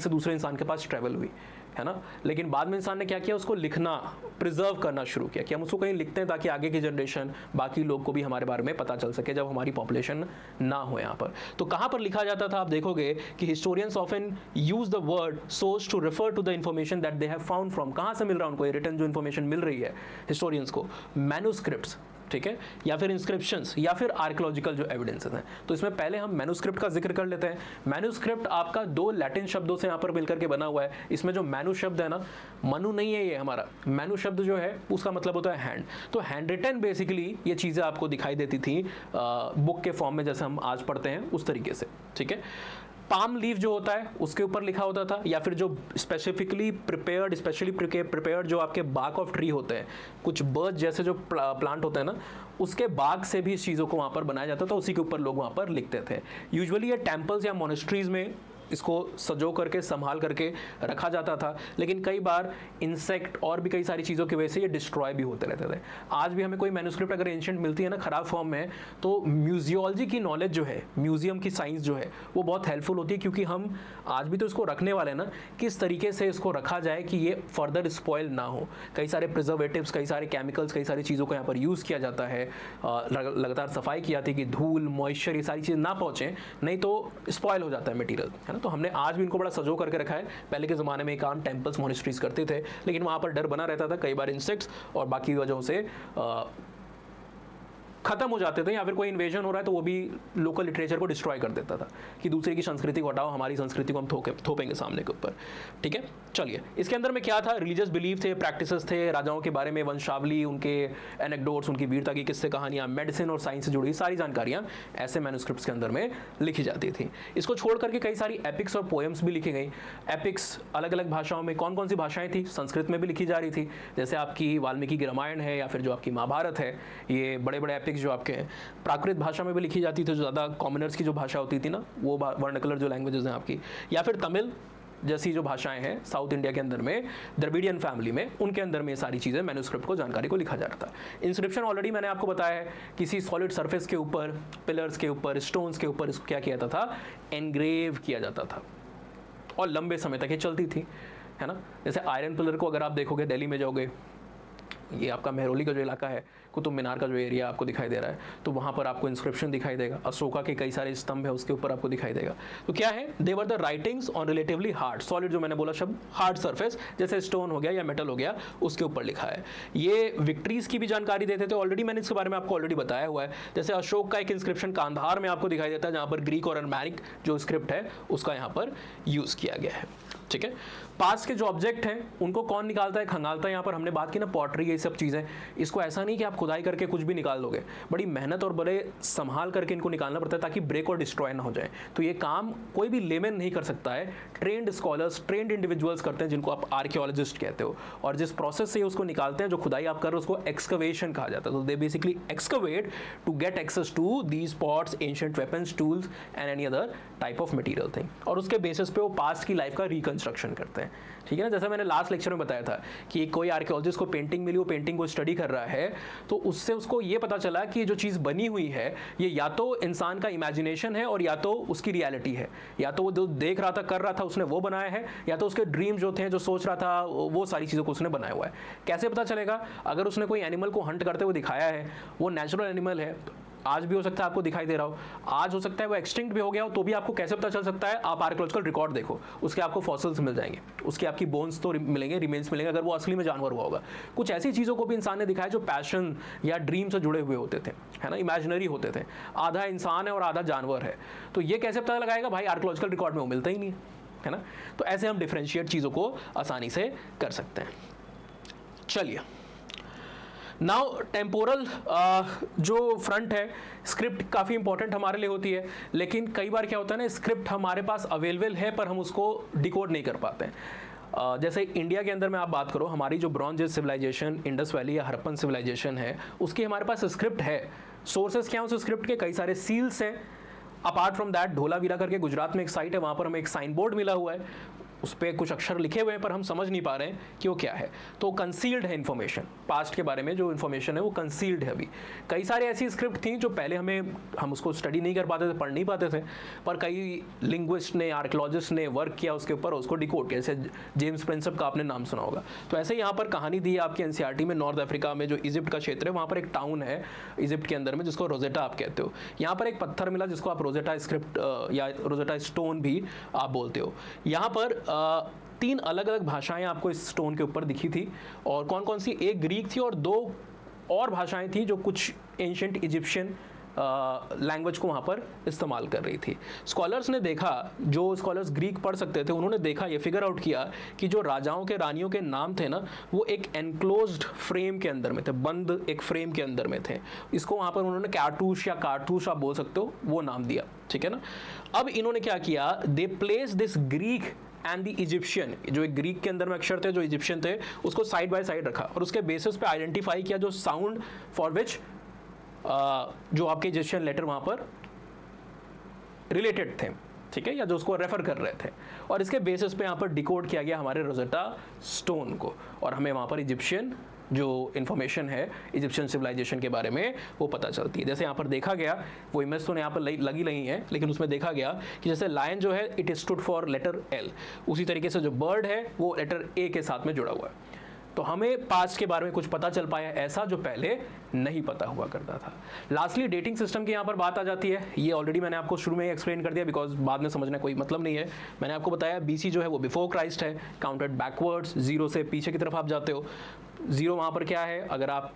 से दूसरे इंसान के पास ट्रैवल हुई, है ना। लेकिन बाद में इंसान ने क्या किया, उसको लिखना, प्रिजर्व करना शुरू किया कि हम उसको कहीं लिखते हैं ताकि आगे की जनरेशन, बाकी लोग को भी हमारे बारे में पता चल सके जब हमारी पॉपुलेशन ना हो यहाँ पर। तो कहाँ पर लिखा जाता था, आप देखोगे कि historians often use the word source to refer to the information that they have found from. कहाँ से मिल रहा है उनको, रिटन जो इन्फॉर्मेशन मिल रही है हिस्टोरियंस को, मैन्युस्क्रिप्ट्स, ठीक है, या फिर इंस्क्रिप्शंस, या फिर आर्कियोलॉजिकल जो एविडेंसेस हैं। तो इसमें पहले हम मैन्युस्क्रिप्ट का जिक्र कर लेते हैं। मैन्युस्क्रिप्ट आपका 2 लैटिन शब्दों से यहाँ पर मिलकर के बना हुआ है। इसमें जो मैनु शब्द है ना, मनु नहीं है ये हमारा, मैनु शब्द जो है उसका मतलब होता है हैंड। तो हैंड रिटन बेसिकली ये चीज़ें आपको दिखाई देती थी बुक के फॉर्म में, जैसे हम आज पढ़ते हैं उस तरीके से, ठीक है। पाम लीफ जो होता है उसके ऊपर लिखा होता था, या फिर जो स्पेसिफिकली प्रिपेयर्ड, स्पेशली प्रिपेयर्ड जो आपके बाग ऑफ ट्री होते हैं, कुछ बर्च जैसे जो प्लांट होते हैं ना, उसके बाग से भी इस चीज़ों को वहाँ पर बनाया जाता था, उसी के ऊपर लोग वहाँ पर लिखते थे। यूजुअली ये टेम्पल्स या मोनेस्ट्रीज में इसको सजो करके संभाल करके रखा जाता था, लेकिन कई बार इंसेक्ट और भी कई सारी चीज़ों की वजह से ये डिस्ट्रॉय भी होते रहते थे। आज भी हमें कोई मैन्युस्क्रिप्ट अगर एंशिएंट मिलती है ना खराब फॉर्म में, तो म्यूजियोलॉजी की नॉलेज जो है, म्यूजियम की साइंस जो है, वो बहुत हेल्पफुल होती है, क्योंकि हम आज भी तो इसको रखने वाले हैं ना, किस तरीके से इसको रखा जाए कि ये फर्दर स्पॉयल ना हो। कई सारे प्रिजर्वेटिव्स, कई सारे केमिकल्स, कई सारी चीज़ों को यहाँ पर यूज़ किया जाता है, लगातार सफाई की जाती है कि धूल, मॉइस्चर, ये सारी चीज़ें ना पहुँचें, नहीं तो स्पॉयल हो जाता है मटीरियल, है ना। तो हमने आज भी इनको बड़ा सजो करके रखा है। पहले के ज़माने में काम टेम्पल्स, मोनेस्ट्रीज करते थे, लेकिन वहाँ पर डर बना रहता था, कई बार इंसेक्ट्स और बाकी वजहों से खत्म हो जाते थे, या फिर कोई इन्वेजन हो रहा है तो वो भी लोकल लिटरेचर को डिस्ट्रॉय कर देता था कि दूसरे की संस्कृति को हटाओ, हमारी संस्कृति को हम थोपेंगे सामने के ऊपर, ठीक है। चलिए, इसके अंदर में क्या था, रिलीजियस बिलीफ थे, प्रैक्टिसेस थे, राजाओं के बारे में वंशावली, उनके एनेक्डोट्स, उनकी वीरता की किस्से कहानियाँ, मेडिसिन और साइंस से जुड़ी सारी जानकारियाँ ऐसे मैन्युस्क्रिप्ट्स के अंदर में लिखी जाती थी। इसको छोड़ करके कई सारी एपिक्स और पोएम्स भी लिखी गई। एपिक्स अलग अलग भाषाओं में, कौन कौन सी भाषाएं थी, संस्कृत में भी लिखी जा रही थी, जैसे आपकी वाल्मीकि की रामायण है, या फिर जो आपकी महाभारत है, ये बड़े बड़े एपिक्स जो आपके हैं। प्राकृत भाषा में भी लिखी जाती थी, जो ज़्यादा कॉमनर्स की जो भाषा होती थी ना, वो वर्नाकुलर जो लैंग्वेजेस हैं आपकी, या फिर तमिल जैसी जो भाषाएं हैं साउथ इंडिया के अंदर में, द्रविडियन फैमिली में, उनके अंदर में ये सारी चीज़ें मैन्युस्क्रिप्ट को, जानकारी को लिखा जा रहा था। इंस्क्रिप्शन ऑलरेडी मैंने आपको बताया है, किसी सॉलिड सरफेस के ऊपर, पिलर्स के ऊपर, स्टोन्स के ऊपर इसको क्या किया जाता था, एनग्रेव किया जाता था, और लंबे समय तक ये चलती थी, है ना। जैसे आयरन पिलर को अगर आप देखोगे, दिल्ली में जाओगे, ये आपका मेहरौली का जो इलाका है, कुतुब मीनार का जो एरिया आपको दिखाई दे रहा है, तो वहाँ पर आपको इंस्क्रिप्शन दिखाई देगा, अशोका के कई सारे स्तंभ है उसके ऊपर आपको दिखाई देगा। तो क्या है, they were the writings on relatively hard, solid जो मैंने बोला शब्द, हार्ड सरफेस, जैसे स्टोन हो गया या मेटल हो गया, उसके ऊपर लिखा है। ये विक्ट्रीज की भी जानकारी देते थे, ऑलरेडी मैंने इसके बारे में आपको ऑलरेडी बताया हुआ है। जैसे अशोक का एक इंस्क्रिप्शन कांधार में आपको दिखाई देता है, जहाँ पर ग्रीक और अरमैनिक जो स्क्रिप्ट है उसका यहाँ पर यूज़ किया गया है, ठीक है। पास्ट के जो ऑब्जेक्ट हैं उनको कौन निकालता है, खंगालता है। यहाँ पर हमने बात की ना, पॉटरी, ये सब चीज़ें, इसको ऐसा नहीं कि आप खुदाई करके कुछ भी निकाल दोगे, बड़ी मेहनत और बड़े संभाल करके इनको निकालना पड़ता है ताकि ब्रेक और डिस्ट्रॉय ना हो जाए। तो ये काम कोई भी लेमैन नहीं कर सकता है, ट्रेंड स्कॉलर्स, ट्रेंड इंडिविजुअल्स करते हैं, जिनको आप आर्कियोलॉजिस्ट कहते हो। और जिस प्रोसेस से उसको निकालते हैं, जो खुदाई आप कर रहे हो, उसको एक्सकवेशन कहा जाता है। तो दे basically excavate to get access to these spots, ancient weapons, tools and any other type of material thing, और उसके बेसिस पे वो पास्ट की लाइफ का रिकंस्ट्रक्शन करते हैं, ठीक है ना। जैसे मैंने लास्ट लेक्चर में बताया था कि कोई आर्कियोलॉजिस्ट को पेंटिंग मिली, वो पेंटिंग को स्टडी कर रहा है, तो उससे उसको ये पता चला कि जो चीज़ बनी हुई है ये या तो इंसान का इमेजिनेशन है और या तो उसकी रियलिटी है, या तो वो जो देख रहा था, कर रहा था, उसने वो बनाया है, या तो उसके ड्रीम जो थे, जो सोच रहा था, वो सारी चीज़ों को उसने बनाया हुआ है। कैसे पता चलेगा? अगर उसने कोई एनिमल को हंट करते हुए दिखाया है, वो नेचुरल एनिमल है, आज भी हो सकता है आपको दिखाई दे रहा हो, आज हो सकता है वो एक्सटिंक्ट भी हो गया हो, तो भी आपको कैसे पता चल सकता है? आप आर्कियोलॉजिकल रिकॉर्ड देखो, उसके आपको फॉसिल्स मिल जाएंगे, उसके आपकी बोन्स तो मिलेंगे, रिमेन्स मिलेंगे, अगर वो असली में जानवर हुआ होगा। कुछ ऐसी चीज़ों को भी इंसान ने दिखाया जो पैशन या ड्रीम से जुड़े हुए होते थे, है ना, इमेजिनरी होते थे, आधा इंसान है और आधा जानवर है। तो ये कैसे पता लगाएगा भाई? आर्कियोलॉजिकल रिकॉर्ड में वो मिलता ही नहीं है ना। तो ऐसे हम डिफ्रेंशिएट चीज़ों को आसानी से कर सकते हैं। चलिए, नाउ टेम्पोरल जो फ्रंट है, स्क्रिप्ट काफ़ी इंपॉर्टेंट हमारे लिए होती है, लेकिन कई बार क्या होता है ना, स्क्रिप्ट हमारे पास अवेलेबल है पर हम उसको डिकोड नहीं कर पाते हैं। जैसे इंडिया के अंदर में आप बात करो, हमारी जो bronze age civilisation, Indus valley या हड़प्पन सिविलाइजेशन है, उसकी हमारे पास स्क्रिप्ट है। सोर्सेज क्या है उस स्क्रिप्ट के? कई सारे सील्स हैं। अपार्ट फ्रॉम दैट, धोलावीरा करके गुजरात में एक साइट है, वहाँ पर हमें एक साइन बोर्ड मिला हुआ है, उस पर कुछ अक्षर लिखे हुए हैं पर हम समझ नहीं पा रहे हैं कि वो क्या है, तो कंसील्ड है इन्फॉर्मेशन। पास्ट के बारे में जो इन्फॉर्मेशन है वो कंसील्ड है अभी। कई सारे ऐसी स्क्रिप्ट थी जो पहले हम उसको स्टडी नहीं कर पाते थे, पढ़ नहीं पाते थे, पर कई लिंग्विस्ट ने, आर्कियोलॉजिस्ट ने वर्क किया उसके ऊपर, उसको डिकोड किया। जैसे जेम्स प्रिंसेप का आपने नाम सुना होगा। तो ऐसे यहाँ पर कहानी दी है आपकी एनसीईआरटी में, नॉर्थ अफ्रीका में जो इजिप्ट का क्षेत्र है वहाँ पर एक टाउन है इजिप्ट के अंदर में जिसको रोजेटा आप कहते हो। यहाँ पर एक पत्थर मिला जिसको आप रोजेटा स्क्रिप्ट या रोजेटा स्टोन भी आप बोलते हो। यहाँ पर 3 अलग अलग भाषाएं आपको इस स्टोन के ऊपर दिखी थी, और कौन कौन सी? एक ग्रीक थी और 2 और भाषाएं थी जो कुछ एंशिएंट इजिप्शियन लैंग्वेज को वहाँ पर इस्तेमाल कर रही थी। स्कॉलर्स ने देखा, जो स्कॉलर्स ग्रीक पढ़ सकते थे उन्होंने देखा, ये फिगर आउट किया कि जो राजाओं के, रानियों के नाम थे ना, वो एक एनक्लोज्ड फ्रेम के अंदर में थे, बंद एक फ्रेम के अंदर में थे। इसको वहाँ पर उन्होंने कैटूश या कारतूश आप बोल सकते हो, वो नाम दिया, ठीक है ना। अब इन्होंने क्या किया, दे place this Greek and the Egyptian, जो एक ग्रीक के अंदर में अक्षर थे जो इजिप्शियन थे, उसको साइड बाय साइड रखा और उसके बेसिस पे आइडेंटिफाई किया जो साउंड फॉर विच जो आपके इजिप्शियन लेटर वहां पर रिलेटेड थे, ठीक है, या जो उसको रेफर कर रहे थे, और इसके बेसिस पे यहाँ पर डिकोड किया गया हमारे रोजेटा स्टोन को, और हमें वहाँ पर इजिप्शियन जो इन्फॉर्मेशन है इजिप्शियन सिविलाइजेशन के बारे में वो पता चलती है। जैसे यहाँ पर देखा गया, वो इमेज तो यहाँ पर लगी नहीं है, लेकिन उसमें देखा गया कि जैसे लायन जो है it stood for letter L, उसी तरीके से जो बर्ड है वो लेटर A के साथ में जुड़ा हुआ है। तो हमें पास्ट के बारे में कुछ पता चल पाया ऐसा जो पहले नहीं पता हुआ करता था। लास्टली डेटिंग सिस्टम की यहाँ पर बात आ जाती है। ये ऑलरेडी मैंने आपको शुरू में ही एक्सप्लेन कर दिया, बिकॉज बाद में समझना कोई मतलब नहीं है। मैंने आपको बताया BC जो है वो बिफोर क्राइस्ट है, काउंटेड बैकवर्ड्स, 0 से पीछे की तरफ आप जाते हो। 0 वहाँ पर क्या है, अगर आप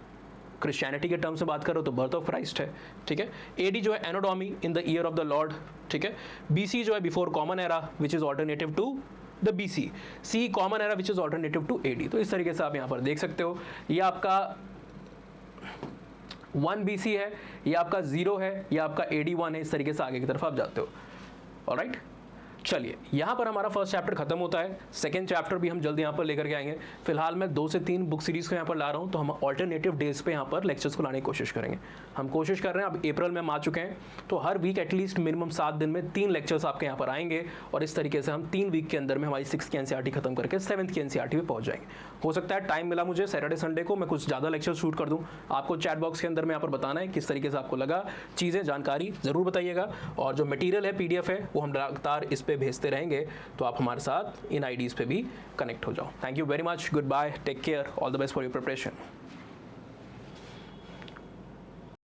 क्रिश्चियनिटी के टर्म से बात करो तो बर्थ ऑफ क्राइस्ट है, ठीक है। AD जो है anno domini, in the year of the lord, ठीक है। BC जो है before common era which is alternative to the BC, C common era which is alternative to AD। तो इस तरीके से आप यहाँ पर देख सकते हो, ये आपका 1 BC है, ये आपका 0 है, ये आपका AD 1 है। इस तरीके से आगे की तरफ आप जाते हो। ऑलराइट, चलिए यहाँ पर हमारा फर्स्ट चैप्टर खत्म होता है। सेकंड चैप्टर भी हम जल्दी यहाँ पर लेकर के आएंगे। फिलहाल मैं 2 से 3 बुक सीरीज को यहाँ पर ला रहा हूँ, तो हम ऑल्टरनेटिव डेज पे यहाँ पर लेक्चर्स को लाने की कोशिश करेंगे। हम कोशिश कर रहे हैं, अब अप्रैल में हम आ चुके हैं, तो हर वीक एटलीस्ट मिनिमम 7 दिन में 3 लेक्चर्स आपके यहाँ पर आएंगे, और इस तरीके से हम 3 वीक के अंदर में हमारी 6th की NCERT खत्म करके 7th की NCERT पे पहुँच जाएंगे। हो सकता है टाइम मिला मुझे सैटरडे संडे को मैं कुछ ज़्यादा लेक्चर शूट कर दूँ। आपको चैट बॉक्स के अंदर में यहाँ पर बताना है किस तरीके से आपको लगा, चीज़ें, जानकारी ज़रूर बताइएगा। और जो मटीरियल है PDF है वो हम लगातार इस पर भेजते रहेंगे, तो आप हमारे साथ इन IDs पे भी कनेक्ट हो जाओ। Thank you very much, good bye, take care, all the best for your preparation.